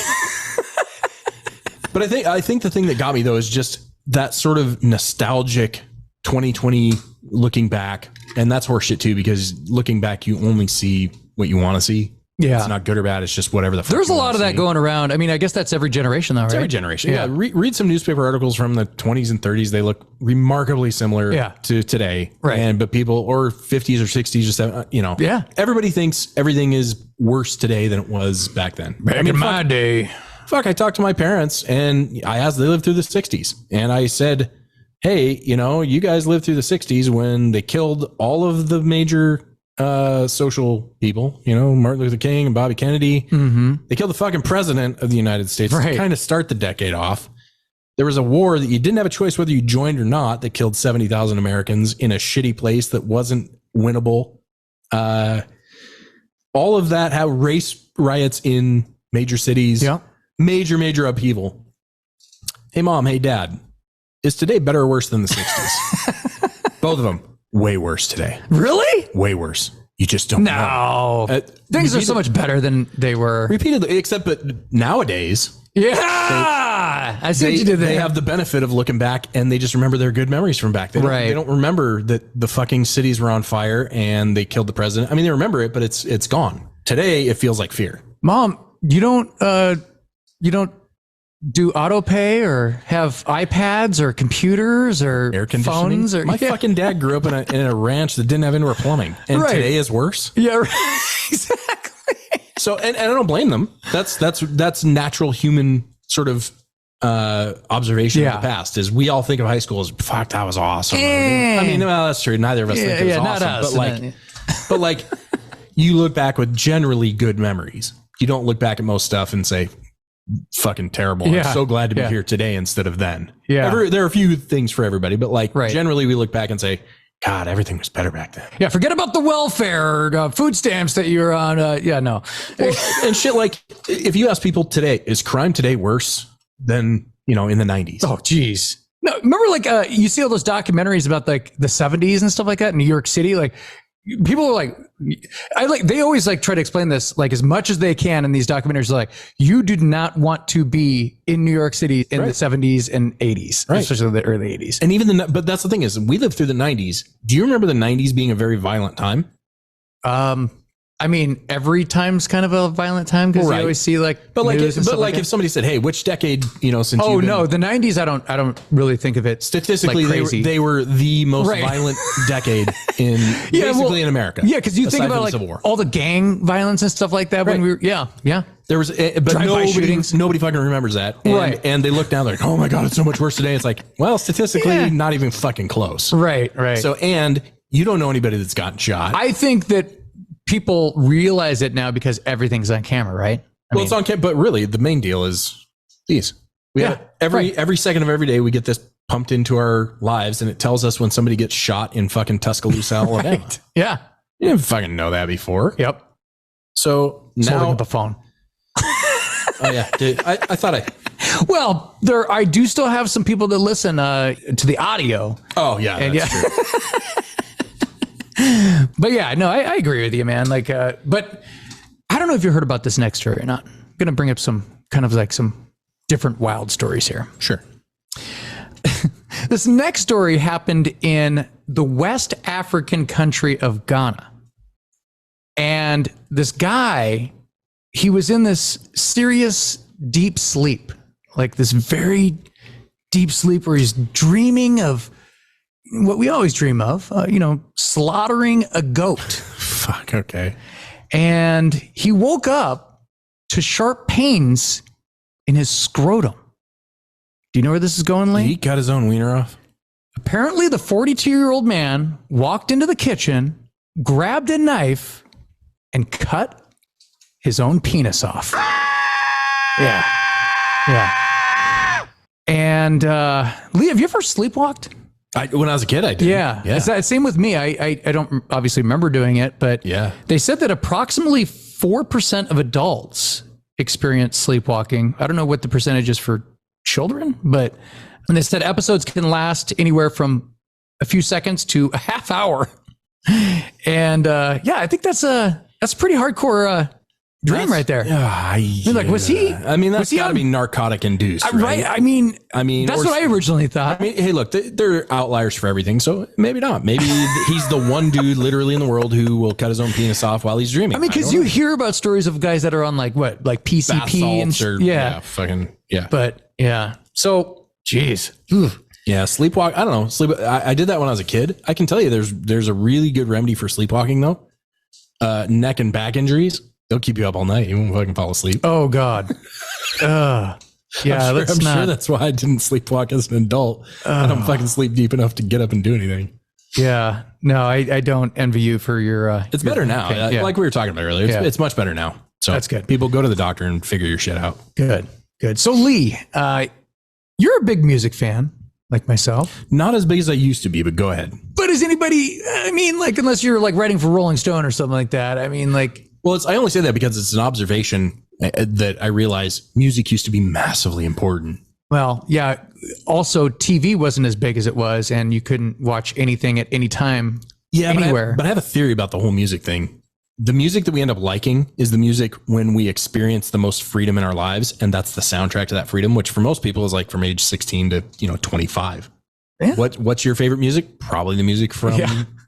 But I think the thing that got me though is just that sort of nostalgic 2020 looking back, and that's horseshit too, because looking back you only see what you want to see. Yeah, it's not good or bad. It's just whatever the fuck. There's a lot of that going around. I mean, I guess that's every generation, though, right? It's every generation. Yeah. Read some newspaper articles from the 20s and 30s. They look remarkably similar to today. Right. But people, or 50s or 60s, just everybody thinks everything is worse today than it was back then. Back in my day. Fuck, I talked to my parents and I asked, they lived through the 60s. And I said, hey, you guys lived through the 60s when they killed all of the major social people, Martin Luther King and Bobby Kennedy. Mm-hmm. They killed the fucking president of the United States to kind of start the decade off. There was a war that you didn't have a choice whether you joined or not that killed 70,000 Americans in a shitty place that wasn't winnable. All of that had race riots in major cities. Yeah. Major upheaval. Hey, Mom. Hey, Dad. Is today better or worse than the 60s? Both of them. Way worse today. Really? Way worse. You just don't know. Things are so much better than they were. Repeatedly, except but nowadays. Yeah. I see what you did there. They have the benefit of looking back and they just remember their good memories from back then. They don't remember that the fucking cities were on fire and they killed the president. I mean, they remember it, but it's gone. Today, it feels like fear. Mom, you don't do auto pay or have iPads or computers or air conditioning? Phones? Or, My fucking dad grew up in a ranch that didn't have indoor plumbing, and today is worse. Yeah, exactly. So, and I don't blame them. That's natural human sort of observation of the past. Is we all think of high school as fuck, that was awesome. I mean, well, that's true. Neither of us think it was awesome. Not us, but like, you look back with generally good memories. You don't look back at most stuff and say, fucking terrible. I'm so glad to be here today instead of then. Yeah. There are a few things for everybody, but generally we look back and say, God, everything was better back then. Yeah. Forget about the welfare food stamps that you were on. No. And shit, like if you ask people today, is crime today worse than, in the 90s? Oh, geez. No, remember you see all those documentaries about like the 70s and stuff like that in New York City? Like, people are like, they always try to explain this as much as they can in these documentaries. Like, you did not want to be in New York City in the 70s and 80s, especially the early 80s. And even but that's the thing is, we lived through the 90s. Do you remember the 90s being a very violent time? I mean, every time's kind of a violent time because you always see if somebody said, "Hey, which decade?" Since the 90s, I don't really think of it statistically. They were the most violent decade in in America. Yeah, because you think about all the gang violence and stuff like that when we were There was, but nobody fucking remembers that. And, and they look down, they're like, oh my God, it's so much worse today. It's like, well, statistically, not even fucking close. Right. So, and you don't know anybody that's gotten shot. I think that people realize it now because everything's on camera, right? It's on camera, but really the main deal is these. We have every second of every day we get this pumped into our lives, and it tells us when somebody gets shot in fucking Tuscaloosa, Alabama. Yeah. You didn't fucking know that before. Yep. So now the phone. Oh yeah, dude, I thought Well, I do still have some people that listen to the audio. Oh yeah, that's true. But yeah, no, I agree with you, man. But I don't know if you heard about this next story or not. I'm gonna bring up some kind of some different wild stories here. Sure. This next story happened in the West African country of Ghana, and this guy, he was in this serious deep sleep, this very deep sleep where he's dreaming of what we always dream of, slaughtering a goat. Fuck, okay. And he woke up to sharp pains in his scrotum. Do you know where this is going, Lee? He got his own wiener off. Apparently, the 42-year-old man walked into the kitchen, grabbed a knife, and cut his own penis off. Yeah. And Lee, have you ever sleepwalked? When I was a kid, I did. Yeah. Same with me. I don't obviously remember doing it, but they said that approximately 4% of adults experience sleepwalking. I don't know what the percentage is for children, but they said episodes can last anywhere from a few seconds to a half hour. And I think that's pretty hardcore dream right there. Like, was he? I mean, that's got to be narcotic induced, right? I mean, that's what I originally thought. I mean, hey, look, there are outliers for everything, so maybe not. Maybe he's the one dude literally in the world who will cut his own penis off while he's dreaming. I mean, because you hear about stories of guys that are on like PCP and But yeah, so geez. Yeah, sleepwalk. I don't know. I did that when I was a kid. I can tell you, there's a really good remedy for sleepwalking though. Neck and back injuries. They'll keep you up all night. You won't fucking fall asleep. Oh God. Yeah, I'm sure that's why I didn't sleepwalk as an adult. I don't fucking sleep deep enough to get up and do anything. Yeah. No, I don't envy you for your. It's better now. Okay, like we were talking about earlier. It's much better now. So that's good. People go to the doctor and figure your shit out. Good. So Lee, you're a big music fan. Like myself, not as big as I used to be, but go ahead. But is anybody? I mean, like, unless you're like writing for Rolling Stone or something like that. I mean, like, well, I only say that because it's an observation that I realize music used to be massively important. Well, yeah. Also, TV wasn't as big as it was, and you couldn't watch anything at any time. Yeah, anywhere. But I have a theory about the whole music thing. The music that we end up liking is the music when we experience the most freedom in our lives. And that's the soundtrack to that freedom, which for most people is like from age 16 to, 25. Yeah. What's your favorite music? Probably the music from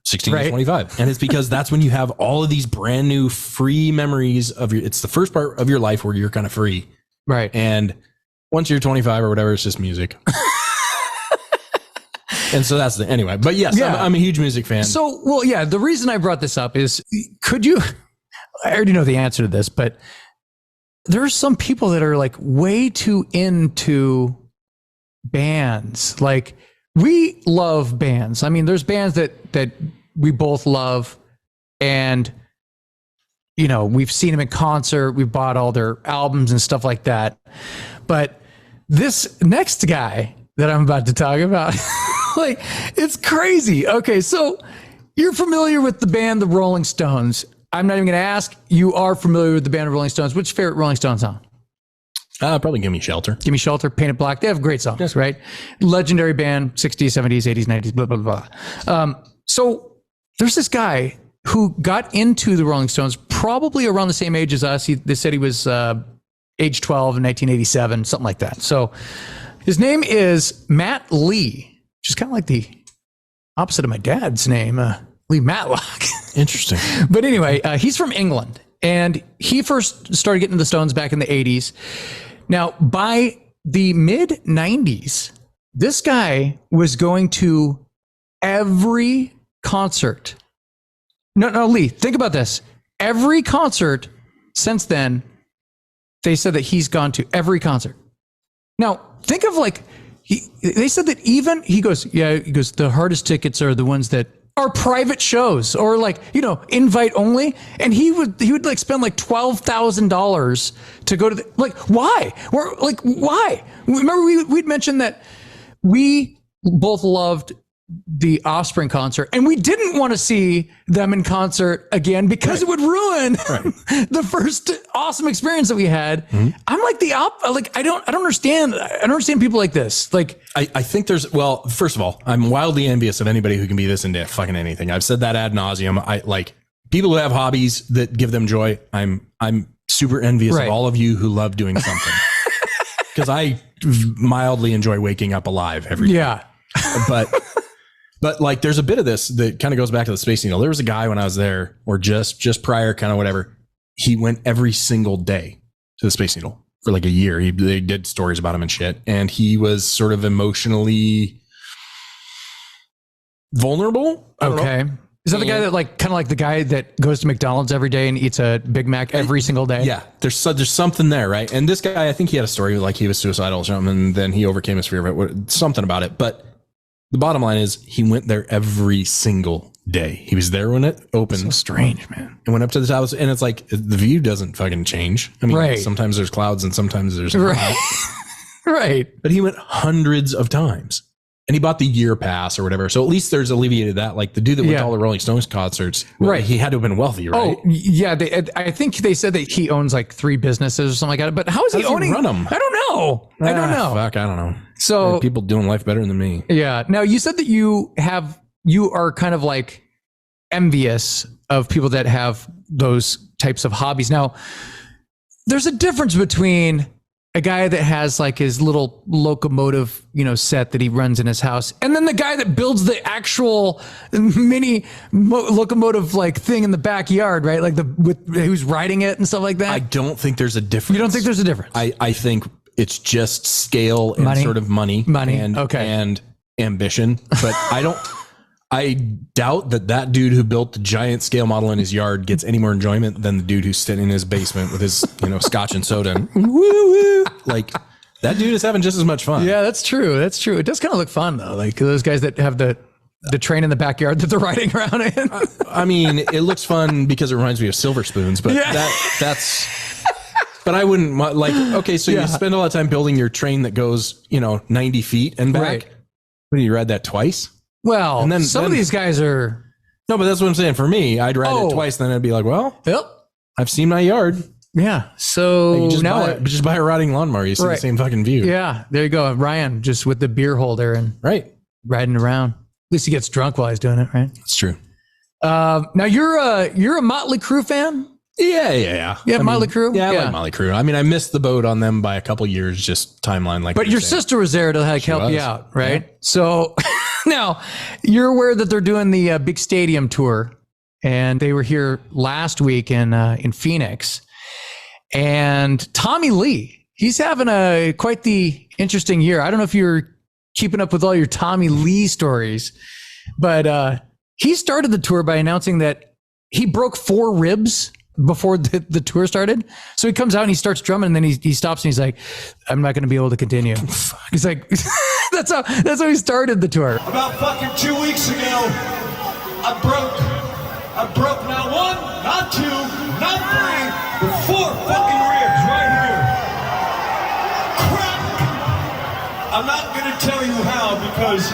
16 to 25. And it's because that's when you have all of these brand new free memories it's the first part of your life where you're kind of free. Right. And once you're 25 or whatever, it's just music. And so that's anyway, but yes, I'm a huge music fan. So, well, yeah, the reason I brought this up is, I already know the answer to this, but there are some people that are like way too into bands. Like, we love bands. I mean, there's bands that we both love, and, we've seen them in concert. We've bought all their albums and stuff like that. But this next guy that I'm about to talk about, like, it's crazy. Okay, so you're familiar with the band, the Rolling Stones. I'm not even going to ask. You are familiar with the band, the Rolling Stones. What's your favorite Rolling Stones song? Probably Give Me Shelter. Give Me Shelter, Painted Black. They have great songs, right? Legendary band, 60s, 70s, 80s, 90s, blah, blah, blah. So there's this guy who got into the Rolling Stones probably around the same age as us. They said he was age 12 in 1987, something like that. So his name is Matt Lee, which is kind of like the opposite of my dad's name, Lee Matlock. Interesting. But anyway, he's from England, and he first started getting the Stones back in the 80s. Now, by the mid 90s, this guy was going to every concert. No, Lee, think about this. Every concert since then, they said that he's gone to every concert. Now, think of like, they said that even, he goes, the hardest tickets are the ones that are private shows or like, invite only. And he would like spend like $12,000 to go to the, like, why? Why? Remember we'd mentioned that we both loved the Offspring concert, and we didn't want to see them in concert again because it would ruin the first awesome experience that we had. Mm-hmm. I'm like I don't understand. I don't understand people like this. Like, I think first of all, I'm wildly envious of anybody who can be this into fucking anything. I've said that ad nauseum. I like people who have hobbies that give them joy. I'm super envious of all of you who love doing something, because I mildly enjoy waking up alive every day. Yeah. But like, there's a bit of this that kind of goes back to the Space Needle. There was a guy when I was there, or just prior, kind of whatever. He went every single day to the Space Needle for like a year. They did stories about him and shit. And he was sort of emotionally vulnerable. Okay. Is that the guy that like, kind of like the guy that goes to McDonald's every day and eats a Big Mac every single day? Yeah. There's something there, right? And this guy, I think he had a story like he was suicidal or something, and then he overcame his fear of it. Something about it. But the bottom line is he went there every single day. He was there when it opened. So strange, man. And went up to the top, and it's like the view doesn't fucking change. I mean, sometimes there's clouds and sometimes there's not. Right. But he went hundreds of times, and he bought the year pass or whatever. So at least there's alleviated that. Like the dude that went to all the Rolling Stones concerts, he had to have been wealthy, right? Oh, yeah. I think they said that he owns like 3 businesses or something like that. But how is he owning? Run them? I don't know. I don't know. Fuck, I don't know. So there are people doing life better than me. Yeah. Now you said that you are kind of like envious of people that have those types of hobbies. Now, there's a difference between a guy that has like his little locomotive, set that he runs in his house, and then the guy that builds the actual mini locomotive like thing in the backyard, right? Like who's riding it and stuff like that. I don't think there's a difference. You don't think there's a difference? I think it's just scale and sort of money and ambition. But I doubt that dude who built the giant scale model in his yard gets any more enjoyment than the dude who's sitting in his basement with his, scotch and soda. And woo-woo. Like that dude is having just as much fun. Yeah, that's true. That's true. It does kind of look fun though. Like those guys that have the train in the backyard that they're riding around in. I mean, it looks fun because it reminds me of Silver Spoons, but that's, but I wouldn't like, okay, so you spend a lot of time building your train that goes, 90 feet and back. Right. What, do you ride that twice? Well, and then some of these guys are. No, but that's what I'm saying. For me, I'd ride it twice, then I'd be like, well, I've seen my yard. Yeah. So you just buy a rotting lawnmower. You see the same fucking view. Yeah. There you go. Ryan just with the beer holder and riding around. At least he gets drunk while he's doing it, right? That's true. Now you're a Motley Crue fan? Yeah. Motley Crue? Yeah, I like Motley Crue. I mean, I missed the boat on them by a couple years, just timeline like. But your sister was there to help you out, right? Yeah. So now you're aware that they're doing the big stadium tour, and they were here last week in Phoenix. And Tommy Lee, he's having quite the interesting year. I don't know if you're keeping up with all your Tommy Lee stories, but he started the tour by announcing that he broke 4 ribs before the tour started. So he comes out and he starts drumming, and then he stops and he's like, I'm not going to be able to continue. He's like, that's how he started the tour. About fucking 2 weeks ago, I broke not 1, not 2, not 3, but 4 fucking ribs right here. Crack! I'm not going to tell you how because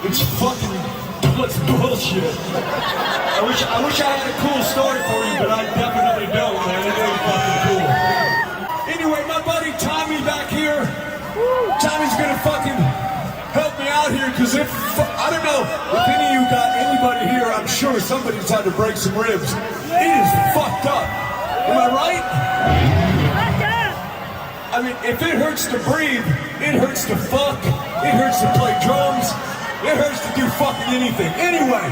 it's fucking bullshit. I wish I had a cool story for you, but I definitely don't, man. It ain't fucking cool. Anyway, my buddy Tommy back here, Tommy's gonna fucking help me out here, because I don't know if any of you got anybody here, I'm sure somebody's had to break some ribs. It is fucked up. Am I right? I mean, if it hurts to breathe, it hurts to fuck, it hurts to play drums, it hurts to do fucking anything. Anyway,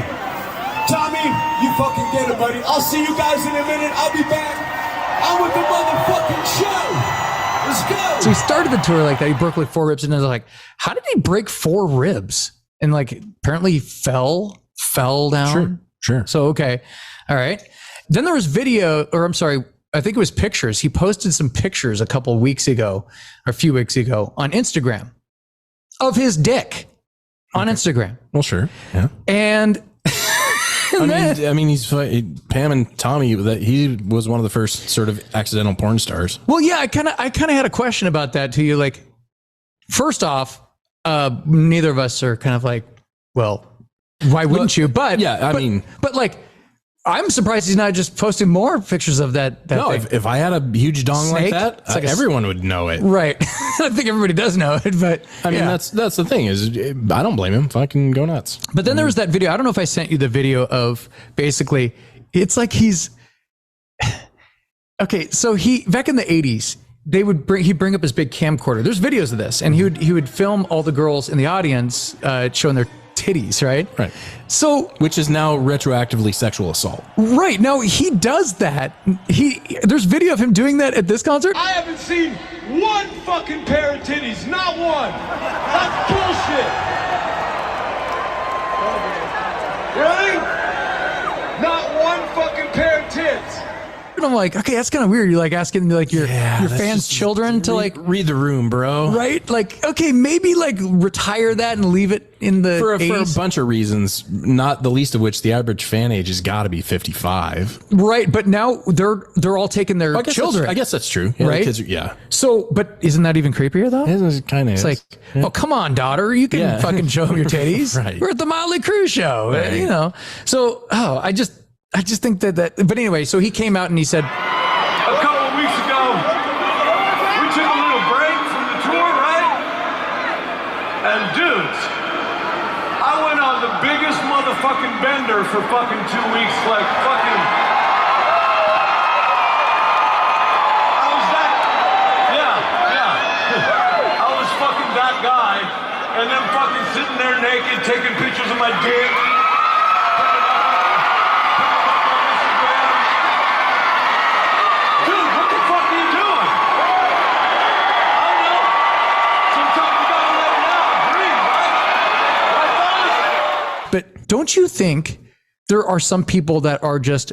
Tommy, you fucking get it, buddy. I'll see you guys in a minute. I'll be back. I'm with the motherfucking show. Let's go. So he started the tour like that. He broke like 4 ribs, and I was like, how did he break 4 ribs? And like apparently he fell down. Sure. So, okay. All right. Then there was video, or I'm sorry, I think it was pictures. He posted some pictures a few weeks ago on Instagram of his dick. On Instagram. Well, sure. Yeah. And I mean, he's Pam and Tommy. That he was one of the first sort of accidental porn stars. Well, yeah, I kind of had a question about that to you. Like, first off, neither of us are kind of like, well, why wouldn't you? But yeah, but like, I'm surprised he's not just posting more pictures of that. No, thing. If I had a huge dong Snake? like that, everyone would know it. Right. I think everybody does know it, but I mean, that's the thing is, I don't blame him. Fucking go nuts. But then there was that video. I don't know if I sent you the video of basically, it's like he's okay. So back in the 80s, he'd bring up his big camcorder. There's videos of this, and he would film all the girls in the audience showing their titties, right? Right. So, which is now retroactively sexual assault. Right. Now he does that. There's video of him doing that at this concert. I haven't seen 1 fucking pair of titties. Not 1. That's bullshit. Really? Not 1 fucking pair of tits. And I'm like, okay, that's kind of weird. You're like asking like your fans' children to like read the room, bro. Right? Like, okay, maybe like retire that and leave it in the for a 80s. bunch of reasons, not the least of which the average fan age has got to be 55. Right, but now they're all taking their children. I guess that's true. Yeah, right? Kids are, So, but isn't that even creepier though? It kind of. It's like, oh, come on, daughter, you can fucking show them your titties. Right. We're at the Motley Crue show, right. So, I just think that. But anyway, so he came out and he said, a couple of weeks ago, we took a little break from the tour, right? And dudes, I went on the biggest motherfucking bender for fucking 2 weeks, like fucking. I was that. Yeah. I was fucking that guy, and then fucking sitting there naked, taking pictures of my dick. Dude, what the fuck are you doing? I don't know. Sometimes you gotta let it out, breathe, right? Right, fellas? But don't you think there are some people that are just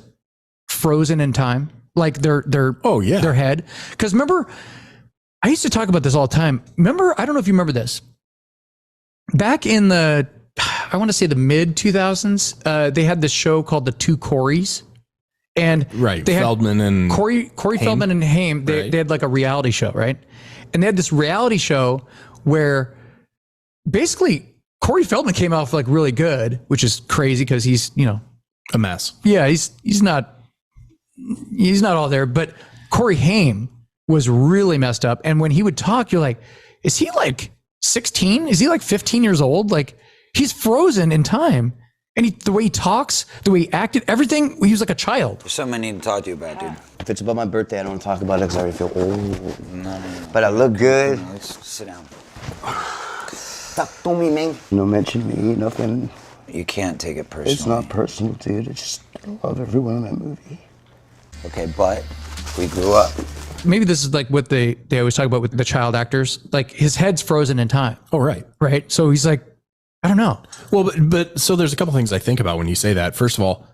frozen in time, like their their head? Because remember, I used to talk about this all the time. Remember, I don't know if you remember this. Back in the, I want to say the mid 2000s, they had this show called The Two Coreys, and they had Feldman and Corey Feldman and Haim. They had like a reality show, right? And they had this reality show where basically Corey Feldman came off like really good, which is crazy because he's, you know, a mess. Yeah, he's not all there. But Corey Haim was really messed up. And when he would talk, you're like, is he like 16? Is he like 15 years old? Like he's frozen in time. And the way he talks, the way he acted, everything, he was like a child. There's something I need to talk to you about, dude. If it's about my birthday, I don't want to talk about it because I already feel old. No. But I look good. No, let's sit down. Stop to me, man. No mention me, nothing. You can't take it personally. It's not personal, dude. It's just I love everyone in that movie. Okay, but we grew up. Maybe this is like what they always talk about with the child actors. Like his head's frozen in time. Oh, right. Right. So he's like, I don't know. Well, but so there's a couple things I think about when you say that. First of all,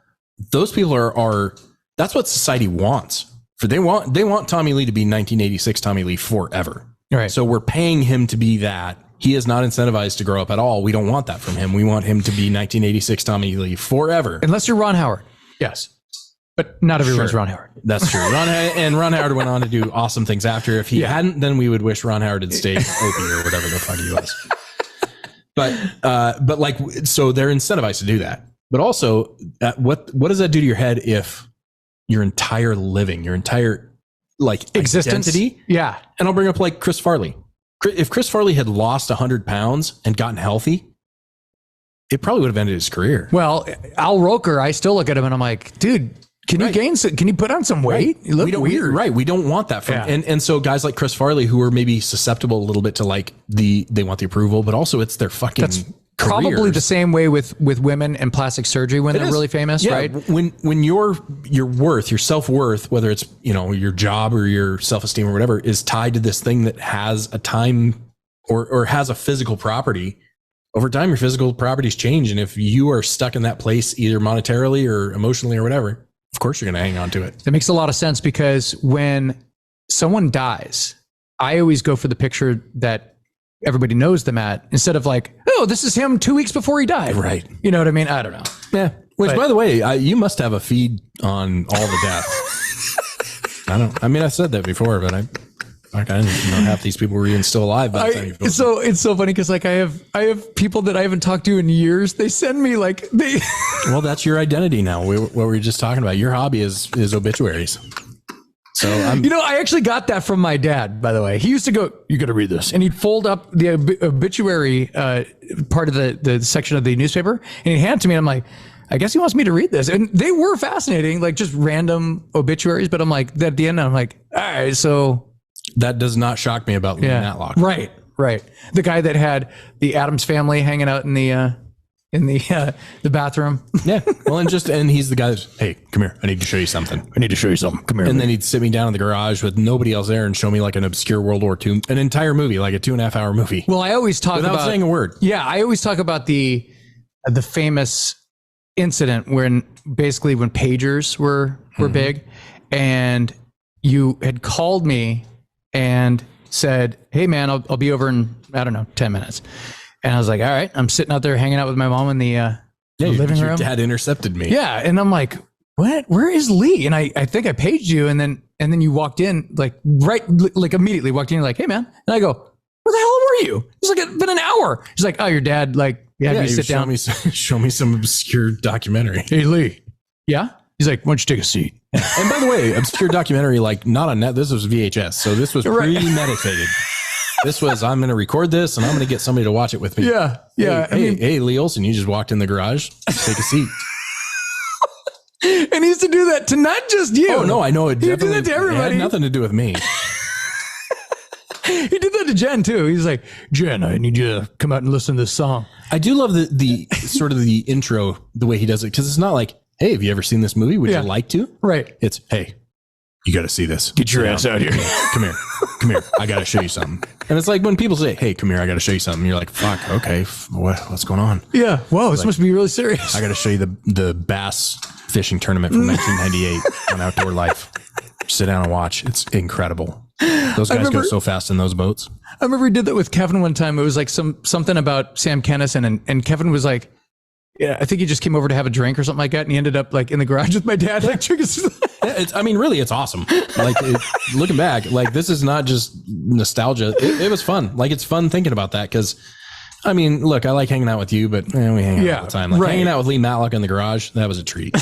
those people are that's what society wants. They want Tommy Lee to be 1986 Tommy Lee forever. Right. So we're paying him to be that. He is not incentivized to grow up at all. We don't want that from him. We want him to be 1986 Tommy Lee forever. Unless you're Ron Howard. Yes. But not everyone's Ron Howard. That's true. Ron Howard went on to do awesome things after. If he hadn't, then we would wish Ron Howard had stayed Opie or whatever the fuck he was. But like, so they're incentivized to do that. But also, what does that do to your head if your entire living, your entire like existence, identity? Yeah. And I'll bring up like Chris Farley. If Chris Farley had lost 100 pounds and gotten healthy, it probably would have ended his career. Well, Al Roker, I still look at him and I'm like, dude, can you gain some, can you put on some weight? You look weird. We don't want that from and so guys like Chris Farley who are maybe susceptible a little bit to like they want the approval, but also it's their fucking That's probably the same way with women and plastic surgery when they're really famous, right? When your worth, your self-worth, whether it's, you know, your job or your self-esteem or whatever, is tied to this thing that has a time or has a physical property. Over time, your physical properties change. And if you are stuck in that place, either monetarily or emotionally or whatever, of course you're going to hang on to it. That makes a lot of sense because when someone dies, I always go for the picture that everybody knows them at instead of like, oh, this is him 2 weeks before he died. Right. You know what I mean? I don't know. Yeah. Which, by the way, you must have a feed on all the death. I mean, I said that before, but I didn't know half these people were even still alive by the time you posted. So it's so funny because like I have people that I haven't talked to in years. They send me like they. Well, that's your identity now. What we were just talking about. Your hobby is obituaries. So you know, I actually got that from my dad. By the way, he used to go, "You got to read this," and he'd fold up the obituary part of the section of the newspaper, and he'd hand it to me. And I'm like, I guess he wants me to read this, and they were fascinating, like just random obituaries. But I'm like, at the end, I'm like, all right, so. That does not shock me about Matlock. Right. The guy that had the Addams family hanging out in the bathroom. Yeah. Well, and he's the guy that's, hey, come here. I need to show you something. Come here. And then he'd sit me down in the garage with nobody else there and show me like an obscure World War II, an entire movie, like a 2.5 hour movie. Well, I always talk without saying a word. Yeah. I always talk about the famous incident when pagers were big, and you had called me and said, hey man, I'll be over in, I don't know, 10 minutes. And I was like, all right, I'm sitting out there hanging out with my mom in the living room. Your dad intercepted me. Yeah. And I'm like, what, where is Lee? And I think I paged you. And then you walked in like immediately walked in. You're like, hey man. And I go, where the hell were you? It's like, it's been an hour. He's like, oh, your dad, like, had me sit down. Show me some obscure documentary. Hey Lee. Yeah. He's like, why don't you take a seat? And by the way, obscure documentary, like not on net. This was VHS, so this was premeditated. This was, I'm going to record this and I'm going to get somebody to watch it with me. Yeah. Yeah. Hey, Lee Olson, you just walked in the garage. Take a seat. And he used to do that to not just you. Oh, no, I know. It He did definitely that to everybody. It had nothing to do with me. He did that to Jen too. He's like, Jen, I need you to come out and listen to this song. I do love the sort of the intro, the way he does it, because it's not like, hey, have you ever seen this movie? Would you like to? Right. It's, hey, you got to see this. Get your ass out here. Come here. Come here. I got to show you something. And it's like when people say, hey, come here, I got to show you something. You're like, fuck, okay, what's going on? Yeah. Whoa, this must be really serious. I got to show you the bass fishing tournament from 1998 on Outdoor Life. Sit down and watch. It's incredible. Those guys go so fast in those boats. I remember he did that with Kevin one time. It was like something about Sam Kennison, and Kevin was like, yeah, I think he just came over to have a drink or something like that, and he ended up like in the garage with my dad. Like, really, it's awesome. Like looking back, like this is not just nostalgia. It was fun. Like it's fun thinking about that because, I mean, look, I like hanging out with you, but we hang out all the time. Like hanging out with Lee Matlock in the garage, that was a treat.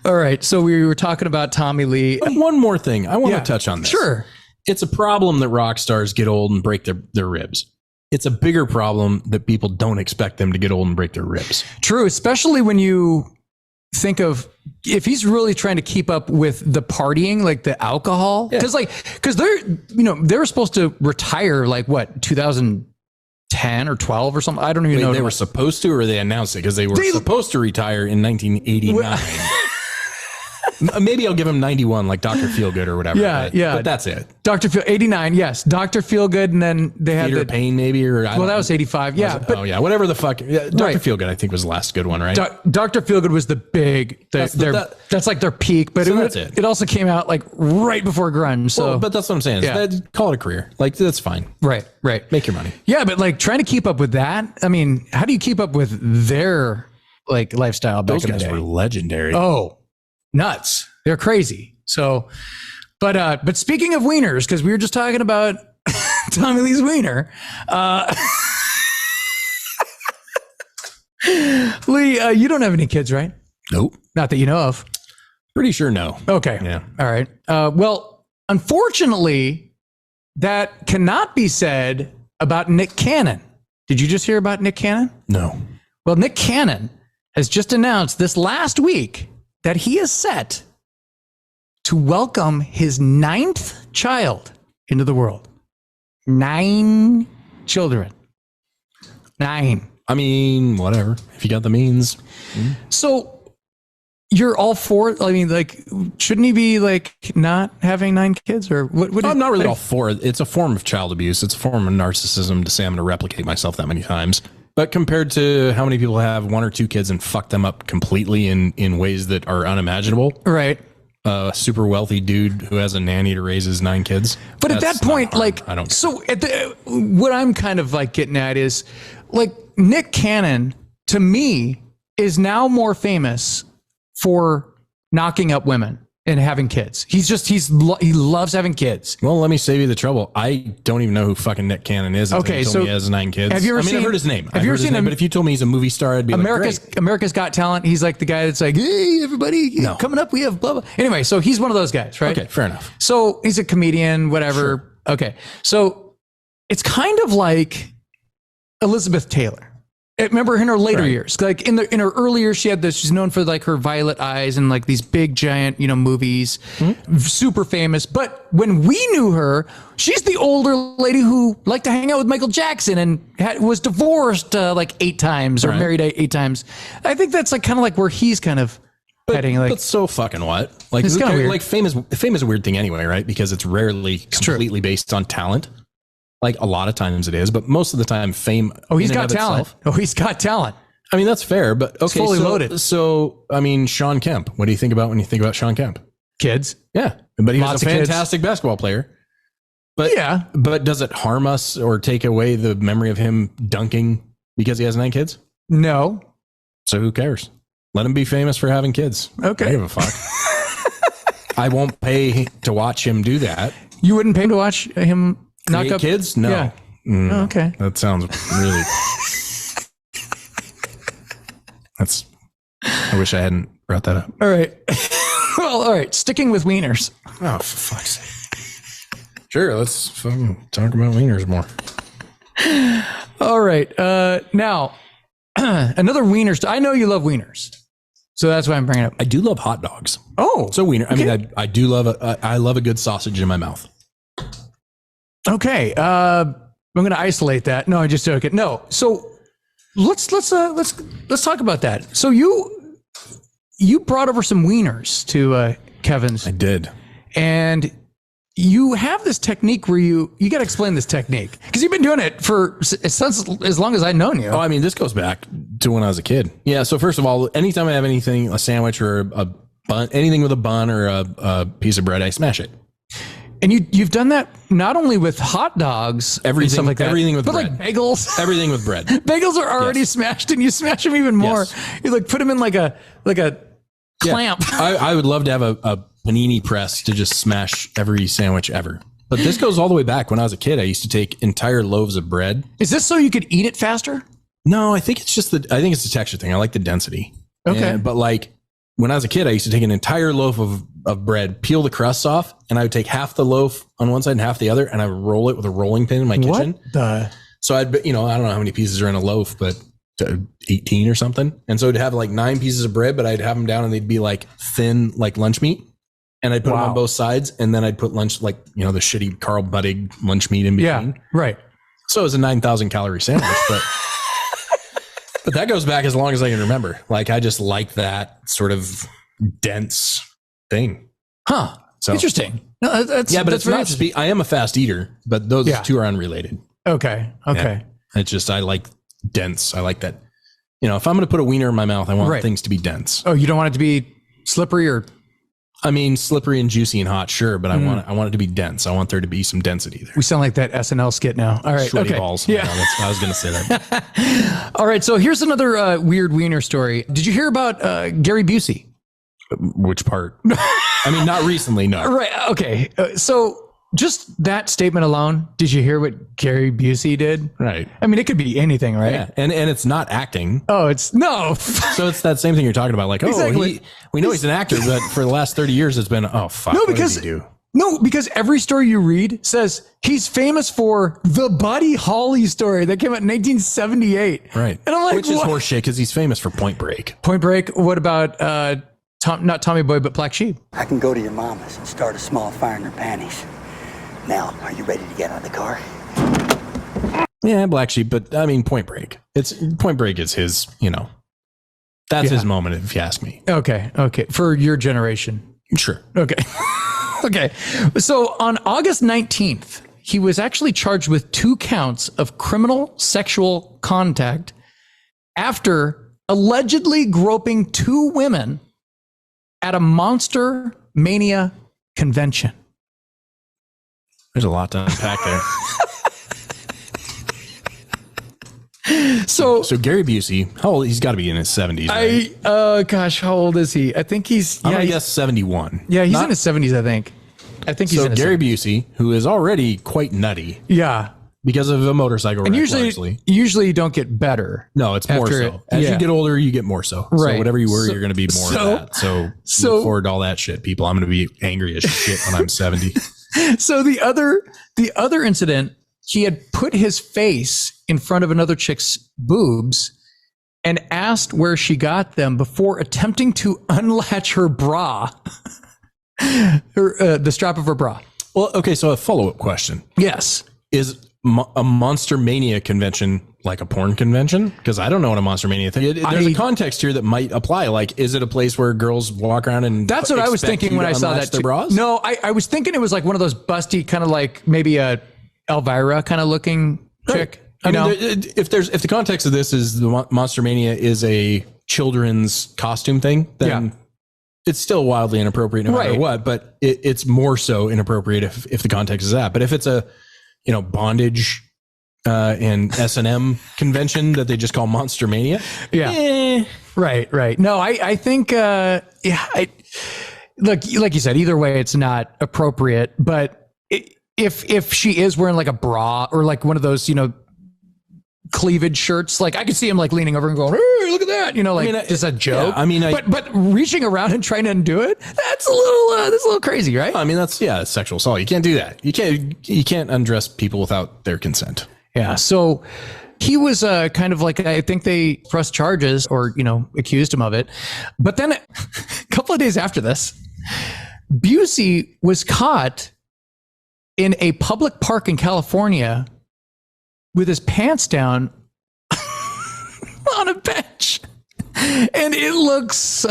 All right, so we were talking about Tommy Lee. One more thing, I want to touch on this. Sure, it's a problem that rock stars get old and break their ribs. It's a bigger problem that people don't expect them to get old and break their ribs. True, especially when you think of if he's really trying to keep up with the partying, like the alcohol, because they were supposed to retire like what 2010 or 12 or something. I don't even know. They were supposed to, or they announced it because they were supposed to retire in 1989. Maybe I'll give him 91, like Dr. Feelgood or whatever. But that's it. Dr. 89, yes. Dr. Feelgood, and then they had Peter Payne, maybe, or that was 85. Yeah. Whatever the fuck. Dr. Feelgood, I think, was the last good one, right? Dr. Feelgood was the big. That's like their peak, but that's it. It also came out like right before grunge. So, but that's what I'm saying. Call it a career. Like that's fine. Right. Make your money. Yeah, but like trying to keep up with that. I mean, how do you keep up with their like lifestyle back in the day? Those guys were legendary. Oh, nuts. They're crazy. So, but speaking of wieners, because we were just talking about Tommy Lee's wiener. Lee, you don't have any kids, right? Nope. Not that you know of. Pretty sure no. Okay. Yeah. All right. Well, unfortunately, that cannot be said about Nick Cannon. Did you just hear about Nick Cannon? No. Well, Nick Cannon has just announced this last week that he is set to welcome his 9th child into the world. 9 children. 9. I mean, whatever. If you got the means. So you're all for, I mean, like, shouldn't he be like not having 9 kids or what? I'm not really all for it. It's a form of child abuse. It's a form of narcissism to say I'm going to replicate myself that many times. But compared to how many people have 1 or 2 kids and fuck them up completely in ways that are unimaginable. Right. A super wealthy dude who has a nanny to raise his 9 kids. But at that point, like, I don't. So what I'm kind of like getting at is like Nick Cannon to me is now more famous for knocking up women and having kids. He loves having kids. Well, let me save you the trouble. I don't even know who fucking Nick Cannon is. Okay, he told me he has 9 kids. Have you ever I've heard his name. Have you ever seen him? But if you told me he's a movie star, I'd be like, great. America's Got Talent. He's like the guy that's like, hey, everybody, coming up, we have blah, blah. Anyway, so he's one of those guys, right? Okay, fair enough. So he's a comedian, whatever. Sure. Okay. So it's kind of like Elizabeth Taylor. Remember in her later years, like in her early years, she had this. She's known for like her violet eyes and like these big giant, movies, super famous. But when we knew her, she's the older lady who liked to hang out with Michael Jackson and was divorced like 8 times or married 8 times. I think that's like kind of like where he's kind of heading. Like, but so fucking what? Like it's kind of weird. Like fame is a weird thing anyway, right? Because it's rarely completely based on talent. Like a lot of times it is, but most of the time fame. Oh, he's got talent. He's got talent. I mean, that's fair, but okay. Fully loaded. So, I mean, Sean Kemp, what do you think about when you think about Sean Kemp? Kids. Yeah. But he was a fantastic basketball player. But yeah. But does it harm us or take away the memory of him dunking because he has 9 kids? No. So who cares? Let him be famous for having kids. Okay. I give a fuck. I won't pay to watch him do that. You wouldn't pay to watch him knock up kids? No. Yeah. Oh, okay. That sounds really. I wish I hadn't brought that up. All right. Well, all right. Sticking with wieners. Oh, for fuck's sake. Sure, let's talk about wieners more. All right. Now, another wiener. I know you love wieners, so that's why I'm bringing it up. I do love hot dogs. Oh, So wiener. okay. I mean, I do love I love a good sausage in my mouth. Okay. I'm going to isolate that. No, I just took it. No. So let's talk about that. So you brought over some wieners to Kevin's, I did. and you have this technique where you got to explain this technique because you've been doing it for since as long as I've known you. Oh, I mean, this goes back to when I was a kid. Yeah. So first of all, anytime I have anything, a sandwich or a bun, anything with a bun or a piece of bread, I smash it. And you've done that not only with hot dogs, Everything- and stuff like that, everything with but bread. like bagels. Everything with bread. Bagels are already smashed, and you smash them even more. Yes. You like put them in like a clamp. I would love to have a panini press to just smash every sandwich ever. But this goes all the way back. When I was a kid, I used to take entire loaves of bread. Is this so you could eat it faster? No, I think it's just I think it's the texture thing. I like the density. Okay. But like when I was a kid, I used to take an entire loaf of bread, peel the crusts off, and I would take half the loaf on one side and half the other, and I would roll it with a rolling pin in my kitchen. What the? So I don't know how many pieces are in a loaf, but 18 or something. And so I'd have like 9 pieces of bread, but I'd have them down and they'd be like thin, like lunch meat. And I'd put them on both sides, and then I'd put lunch, like, the shitty Carl Buddig lunch meat in between. Yeah, right. So it was a 9,000 calorie sandwich, but that goes back as long as I can remember. Like, I just like that sort of dense thing. Huh. So interesting. No, that's, yeah, but that's it's not speed. I am a fast eater, but those two are unrelated. Okay. Yeah. It's just, I like dense. I like that. If I'm going to put a wiener in my mouth, I want things to be dense. Oh, you don't want it to be slippery or? I mean, slippery and juicy and hot, sure, but I want it to be dense. I want there to be some density there. We sound like that SNL skit now. All right. Sweaty okay. balls. Yeah. I was going to say that. All right. So here's another weird wiener story. Did you hear about Gary Busey? Which part? I mean, not recently, no. Right. Okay. So just that statement alone, did you hear what Gary Busey did? Right. I mean, it could be anything, right? Yeah. And it's not acting. Oh, it's no. So it's that same thing you're talking about. Like, Exactly. we know he's an actor, but for the last 30 years, it's been, oh, fuck. No, what because did he do? No, because every story you read says he's famous for the Buddy Holly story that came out in 1978. Right. And I'm like, which is what? horseshit because he's famous for Point Break. Point Break. What about not Tommy Boy, but Black Sheep? I can go to your mama's and start a small fire in her panties. Now, are you ready to get out of the car? Yeah, Black Sheep, but I mean, Point Break. Point Break is his, that's his moment, if you ask me. Okay. For your generation. Sure. Okay. Okay. So on August 19th, he was actually charged with 2 counts of criminal sexual contact after allegedly groping 2 women at a Monster Mania convention. There's a lot to unpack there. So Gary Busey, how old? He's got to be in his 70s. Right? Gosh, how old is he? I think he's. I'm gonna guess 71. Yeah, he's in his 70s. I think he's so in his Gary 70s. Busey, who is already quite nutty. Yeah, because of a motorcycle and wreck, largely. usually you don't get better. No, it's more after so. As you get older, you get more so. Right. So whatever you were, you're going to be more of that. So look forward to all that shit, people. I'm going to be angry as shit when I'm 70. So the other incident, he had put his face in front of another chick's boobs and asked where she got them before attempting to unlatch her bra, the strap of her bra. Well, okay. So a follow-up question. Yes. Is a Monster Mania convention like a porn convention? Because I don't know what a Monster Mania thing. There's a context here that might apply. Like, is it a place where girls walk around and that's what I was thinking when I saw that their bras? No, I was thinking it was like one of those busty kind of like maybe a Elvira kind of looking chick. I mean, if the context of this is the Monster Mania is a children's costume thing, then it's still wildly inappropriate no matter what. But it's more so inappropriate if the context is that. But if it's a bondage and S&M convention that they just call Monster Mania. Yeah. Right. No, I think, look, like you said, either way, it's not appropriate, but if she is wearing like a bra or like one of those, cleavage shirts. Like I could see him like leaning over and going, "Hey, look at that," you know, like just a joke. Yeah, I mean, but reaching around and trying to undo it, that's a little crazy, right? I mean, that's sexual assault. You can't do that. You can't undress people without their consent. Yeah. So he was kind of like, I think they pressed charges or, you know, accused him of it. But then a couple of days after this, Busey was caught in a public park in California with his pants down on a bench. And it looks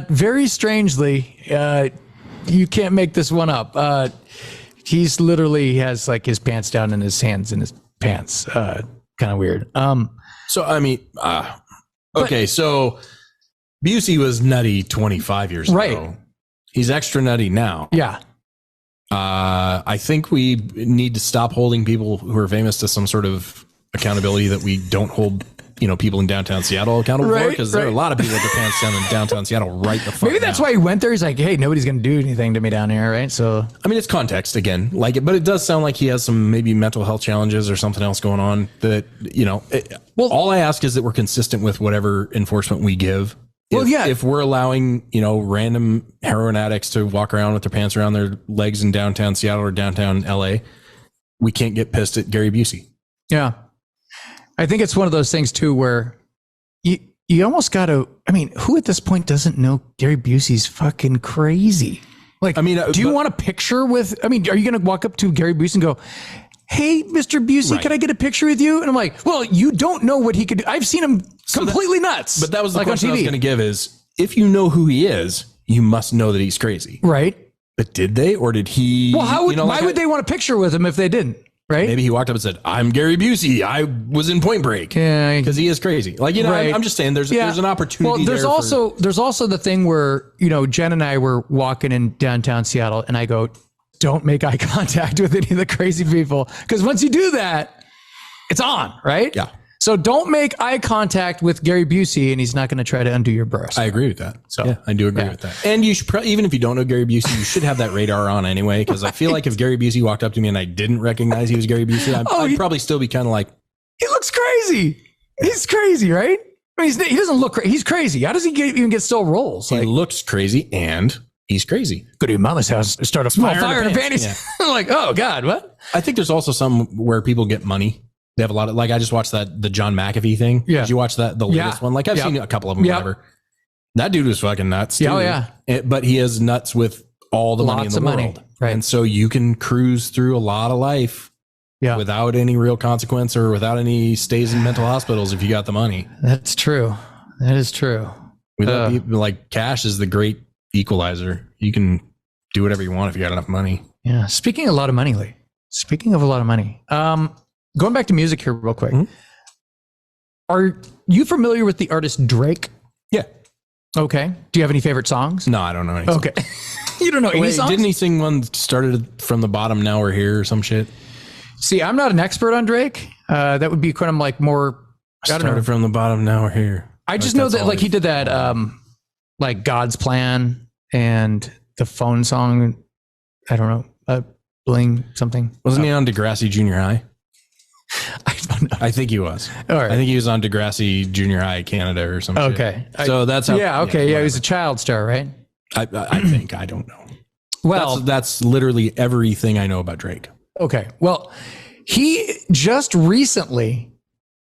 very strangely, you can't make this one up. He's literally has like his pants down and his hands in his pants. Kind of weird. So, I mean, okay. So Busey was nutty 25 years ago. He's extra nutty now. Yeah. I think we need to stop holding people who are famous to some sort of accountability that we don't hold, you know, people in downtown Seattle accountable for, because there are a lot of people with their pants down in downtown Seattle right the fuck Maybe that's why he went there. He's like, hey, nobody's going to do anything to me down here, right? So, I mean, it's context again, like it, but it does sound like he has some maybe mental health challenges or something else going on that, you know, all I ask is that we're consistent with whatever enforcement we give. If we're allowing, you know, random heroin addicts to walk around with their pants around their legs in downtown Seattle or downtown LA, we can't get pissed at Gary Busey. Yeah. I think it's one of those things too, where you almost got to, I mean, who at this point doesn't know Gary Busey's fucking crazy? Like, I mean, do you want a picture with, I mean, are you going to walk up to Gary Busey and go, hey, Mr. Busey, can I get a picture with you? And I'm like, well, you don't know what he could do. I've seen him completely nuts. But that was the question I was going to give is, if you know who he is, you must know that he's crazy. Right. But did they, or did he? Well, how would, why would they want a picture with him if they didn't? Right. Maybe he walked up and said, I'm Gary Busey. I was in Point Break. Yeah. Because he is crazy. Like, you know, I'm just saying there's an opportunity. Well, there's also the thing where, you know, Jen and I were walking in downtown Seattle and I go, don't make eye contact with any of the crazy people. Because once you do that, it's on, right? Yeah. So don't make eye contact with Gary Busey and he's not going to try to undo your burst. I agree with that. So yeah, I do agree with that. And you should even if you don't know Gary Busey, you should have that radar on anyway. Because I feel like if Gary Busey walked up to me and I didn't recognize he was Gary Busey, I'd probably still be kind of like, he looks crazy. He's crazy, right? I mean, he doesn't look crazy. He's crazy. How does he even get still roles? He looks crazy and he's crazy. Go to your mother's house, start a small fire in her panties. Yeah. I'm like, oh God, what? I think there's also some where people get money. They have a lot of, like, I just watched the John Mcafee thing. Yeah. Did you watch the latest one? Like, I've seen a couple of them, whatever. That dude was fucking nuts too. Oh yeah. But he is nuts with all the money in the world. Right. And so you can cruise through a lot of life without any real consequence or without any stays in mental hospitals if you got the money. That's true. That is true. Like, cash is the great equalizer. You can do whatever you want if you got enough money. Yeah. Speaking of a lot of money, Lee. Speaking of a lot of money. Going back to music here real quick. Mm-hmm. Are you familiar with the artist Drake? Yeah. Okay. Do you have any favorite songs? No, I don't know any Okay. You don't know any songs? Didn't he sing one started from the bottom, now we're here or some shit? See, I'm not an expert on Drake. That would be kind of like more... Started from the bottom, now we're here. I just know that like he did that like God's Plan and the phone song. I don't know. Bling something. Wasn't he on Degrassi Junior High? I don't know. I think he was. All right. I think he was on Degrassi Junior High Canada or something. Okay. So that's how. Yeah. Okay. Yeah. He was a child star, right? I think. I don't know. Well, that's literally everything I know about Drake. Okay. Well, he just recently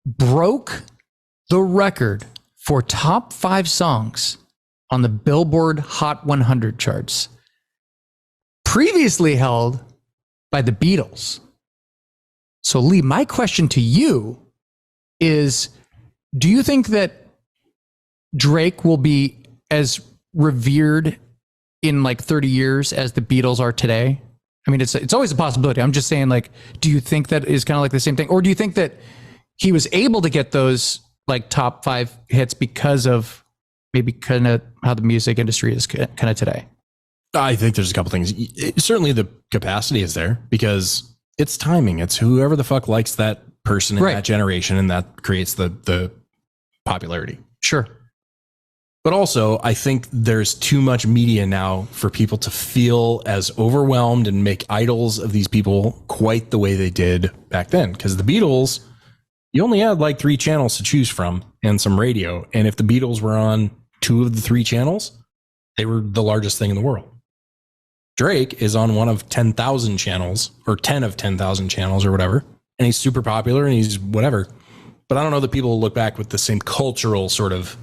broke the record for top 5 songs on the Billboard Hot 100 charts, previously held by the Beatles. So, Lee, my question to you is, do you think that Drake will be as revered in like 30 years as the Beatles are today? I mean, it's always a possibility. I'm just saying, like, do you think that is kind of like the same thing? Or do you think that he was able to get those like top 5 hits because of maybe kind of how the music industry is kind of today? I think there's a couple things. Certainly the capacity is there because it's timing. It's whoever the fuck likes that person in that generation, and that creates the popularity. Sure. But also, I think there's too much media now for people to feel as overwhelmed and make idols of these people quite the way they did back then. Because the Beatles you only had like 3 channels to choose from and some radio. And if the Beatles were on 2 of the 3 channels, they were the largest thing in the world. Drake is on one of 10,000 channels or 10 of 10,000 channels or whatever. And he's super popular and he's whatever. But I don't know that people will look back with the same cultural sort of,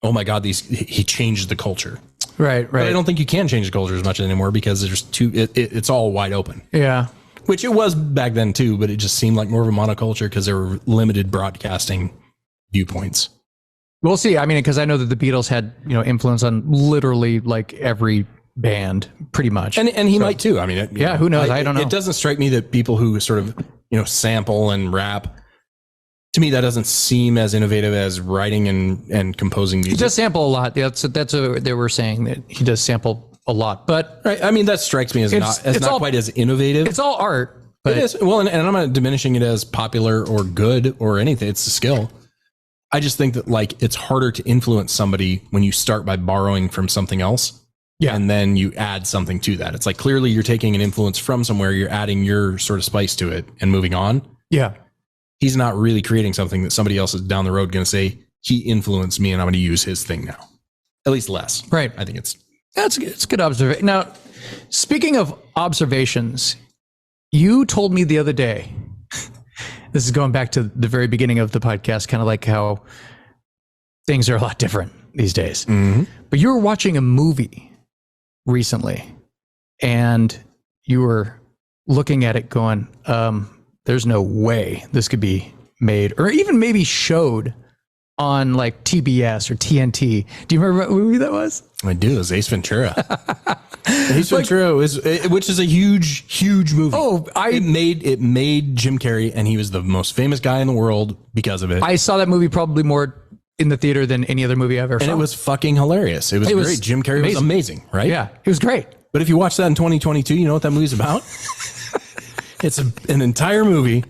oh my God, he changed the culture. Right. But I don't think you can change the culture as much anymore because there's it's all wide open. Yeah. Which it was back then too, but it just seemed like more of a monoculture because there were limited broadcasting viewpoints. We'll see. I mean, because I know that the Beatles had, influence on literally like every band pretty much. And he might too. I mean, who knows? I don't know. It doesn't strike me that people who sort of, sample and rap, to me, that doesn't seem as innovative as writing and composing music. He does sample a lot. That's what they were saying, that he does sample a lot. But right, I mean, that strikes me as not quite as innovative. It's all art. But it is. Well, and I'm not diminishing it as popular or good or anything. It's a skill. I just think that like it's harder to influence somebody when you start by borrowing from something else. Yeah. And then you add something to that. It's like clearly you're taking an influence from somewhere, you're adding your sort of spice to it and moving on. Yeah. He's not really creating something that somebody else is down the road going to say, he influenced me and I'm going to use his thing now. At least less. Right. I think it's good observation. Now, speaking of observations, you told me the other day, this is going back to the very beginning of the podcast, kind of like how things are a lot different these days. Mm-hmm. But you were watching a movie recently and you were looking at it going, there's no way this could be made or even maybe showed on like TBS or TNT. Do you remember what movie that was? I do. It was Ace Ventura. Ace Ventura which is a huge movie. Oh, it made Jim Carrey, and he was the most famous guy in the world because of it. I saw that movie probably more in the theater than any other movie I've ever saw. And it was fucking hilarious. It was great. Jim Carrey was amazing, right? Yeah, it was great. But if you watch that in 2022, you know what that movie's about? It's an entire movie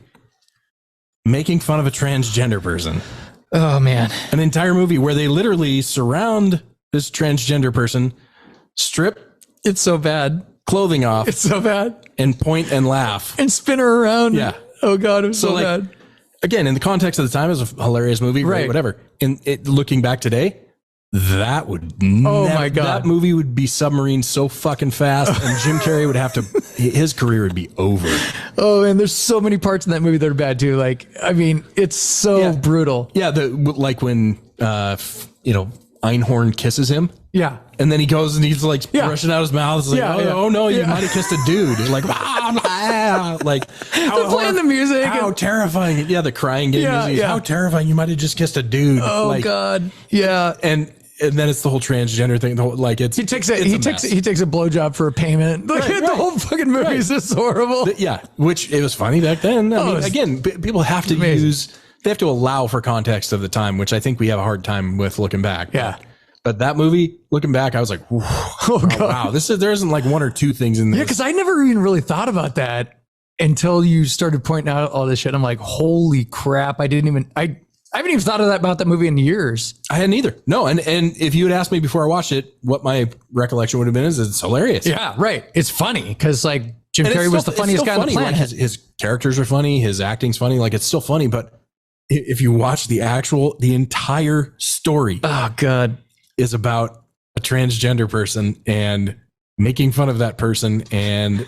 making fun of a transgender person. Oh, man. An entire movie where they literally surround this transgender person, strip it's so bad clothing off. It's so bad. And point and laugh. And spin her around. Yeah. Oh, God, it was so bad. Again, in the context of the time, it was a hilarious movie, right? Whatever. And looking back today, that would my God. That movie would be submarined so fucking fast, and Jim Carrey would have to, his career would be over. Oh, and there's so many parts in that movie that are bad too. Like, I mean, it's so brutal. Yeah, like when Einhorn kisses him. Yeah. And then he goes and he's like brushing out his mouth. It's like, oh no, you might have kissed a dude. Like, like they're playing the music. How terrifying. Yeah, the crying game music. How terrifying. You might have just kissed a dude. Oh, God. Yeah. And then it's the whole transgender thing. He takes a blowjob for a payment. Like the whole fucking movie is just horrible. Which it was funny back then. I mean, again, people have to they have to allow for context of the time, which I think we have a hard time with looking back. Yeah. But that movie, looking back, I was like, wow, there isn't like one or two things in there. Yeah, because I never even really thought about that until you started pointing out all this shit. I'm like, holy crap! I haven't even thought of about that movie in years. I hadn't either. No, and if you had asked me before I watched it, what my recollection would have been is it's hilarious. Yeah, right. It's funny because like Jim Carrey was the funniest guy on the planet. Like his characters are funny. His acting's funny. Like it's still funny. But if you watch the entire story, oh God, is about a transgender person and making fun of that person and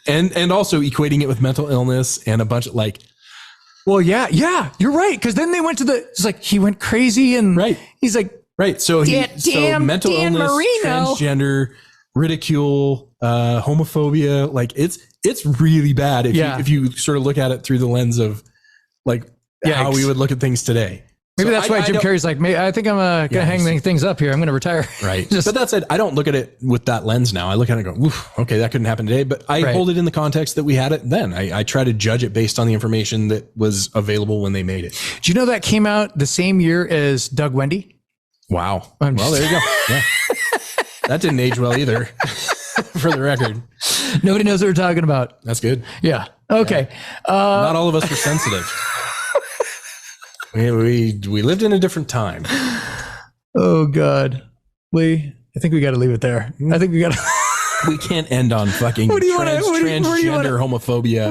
also equating it with mental illness and a bunch of like. Well, yeah, you're right. Because then they went to it's like he went crazy and he's like, right. So mental illness, transgender, ridicule, homophobia. Like it's really bad if you sort of look at it through the lens of like how we would look at things today. Maybe that's why Jim Carrey's like, I think I'm going to hang things up here. I'm going to retire. Right. But that said, I don't look at it with that lens now. I look at it and go, oof, okay, that couldn't happen today. But I hold it in the context that we had it then. I try to judge it based on the information that was available when they made it. Do you know that came out the same year as Doug Wendy? Wow. Well, there you go. Yeah. That didn't age well either, for the record. Nobody knows what we're talking about. That's good. Yeah. Okay. Yeah. Not all of us were sensitive. We lived in a different time. Oh God, I think we got to leave it there. I think we got to. We can't end on fucking transgender homophobia.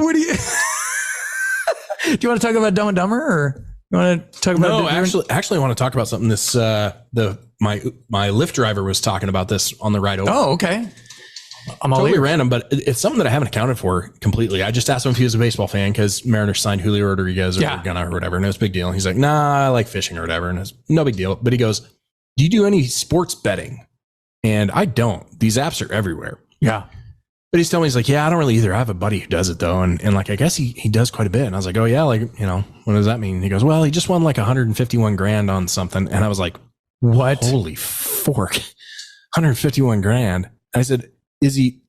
you want to talk about Dumb and Dumber, or you want to talk about? No, actually, I want to talk about something. This my Lyft driver was talking about this on the ride over. Oh, okay. I'm all Totally ears. random, but it's something that I haven't accounted for completely. I just asked him if he was a baseball fan because Mariners signed Julio Rodriguez or Gunnar or whatever, and it was a big deal. And he's like, nah, I like fishing or whatever, and it's no big deal. But he goes, do you do any sports betting? And I don't. These apps are everywhere. Yeah. But he's telling me, he's like, yeah, I don't really either. I have a buddy who does it though. And like, I guess he does quite a bit. And I was like, oh yeah, like, you know, what does that mean? He goes, well, he just won like 151 grand on something. And I was like, what? Holy fork. 151 grand. And I said, is he,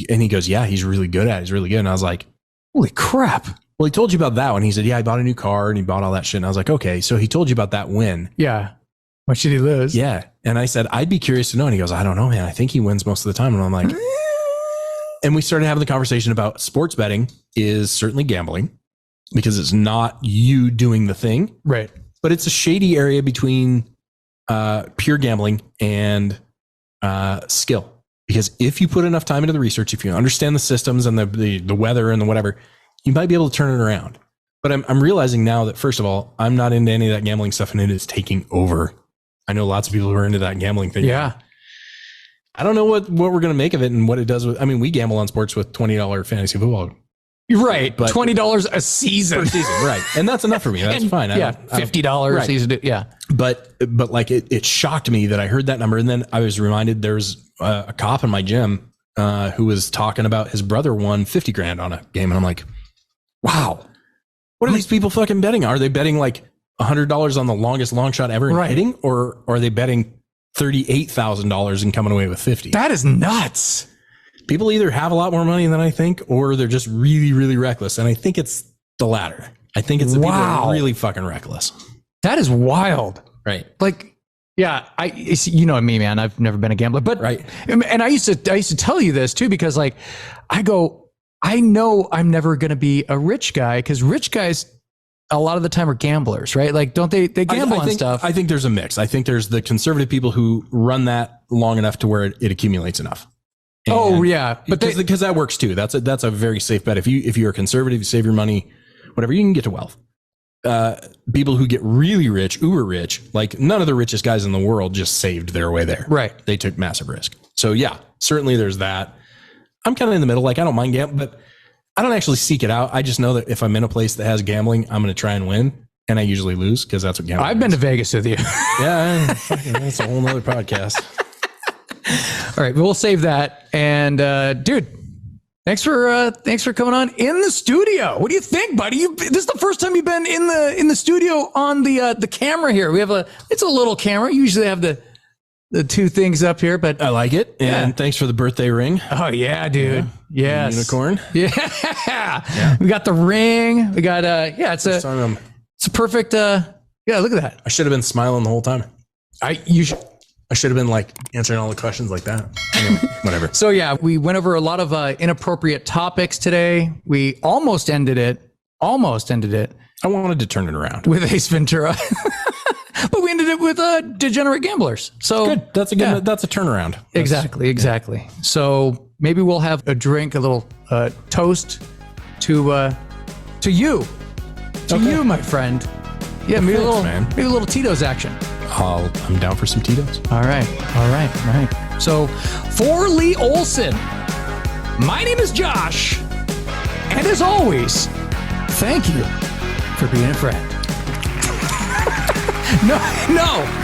and he goes, yeah, he's really good at it. He's really good. And I was like, holy crap. Well, he told you about that one. He said, yeah, I bought a new car and he bought all that shit. And I was like, okay, so he told you about that win. Yeah. What should he lose? Yeah. And I said, I'd be curious to know. And he goes, I don't know, man. I think he wins most of the time. And I'm like, and we started having the conversation about sports betting is certainly gambling because it's not you doing the thing. Right. But it's a shady area between pure gambling and skill. Because if you put enough time into the research, if you understand the systems and the weather and the whatever, you might be able to turn it around. But I'm realizing now that, first of all, I'm not into any of that gambling stuff and it is taking over. I know lots of people who are into that gambling thing. Yeah. I don't know what we're going to make of it and what it does with, I mean, we gamble on sports with $20 fantasy football. You're right. But $20 a season. Per season, right. And that's enough for me. That's fine. Yeah. $50 a season. Yeah. But like it shocked me that I heard that number. And then I was reminded there's a cop in my gym who was talking about his brother won 50 grand on a game. And I'm like, wow, what are these people fucking betting? Are they betting like $100 on the longest long shot ever in hitting? Or are they betting $38,000 and coming away with 50? That is nuts. People either have a lot more money than I think, or they're just really, really reckless. And I think it's the latter. I think it's the people that are really fucking reckless. That is wild. Right. Like, yeah, you know me, man. I've never been a gambler, but right. And I used to tell you this too, because like I know I'm never going to be a rich guy because rich guys a lot of the time are gamblers, right? Like, don't they gamble on stuff? I think there's a mix. I think there's the conservative people who run that long enough to where it accumulates enough. And but because that works too. That's a very safe bet. If you're a conservative, you save your money, whatever, you can get to wealth. People who get really rich, uber rich, like none of the richest guys in the world just saved their way there. Right. They took massive risk. So yeah, certainly there's that. I'm kind of in the middle. Like I don't mind gambling, but I don't actually seek it out. I just know that if I'm in a place that has gambling, I'm going to try and win. And I usually lose because that's what gambling I've been to Vegas with you. Yeah. That's a whole nother podcast. All right, we'll save that. And dude, thanks for coming on in the studio. What do you think, buddy? This is the first time you've been in the studio on the camera here. We have it's a little camera. Usually have the two things up here, but I like it. And thanks for the birthday ring. Oh yeah, dude. Yeah. Yes. Unicorn. Yeah. We got the ring. We got it's a perfect look at that. I should have been smiling the whole time. I should have been like answering all the questions like that. Anyway, whatever. So yeah, we went over a lot of inappropriate topics today. We almost ended it. I wanted to turn it around with Ace Ventura, but we ended it with degenerate gamblers. So good. That's a good. That's a turnaround. Exactly. So maybe we'll have a drink, a little toast to you, you, my friend. Yeah, maybe a little Tito's action. I'm down for some Tito's. All right. So for Lee Olson, my name is Josh. And as always, thank you for being a friend. No.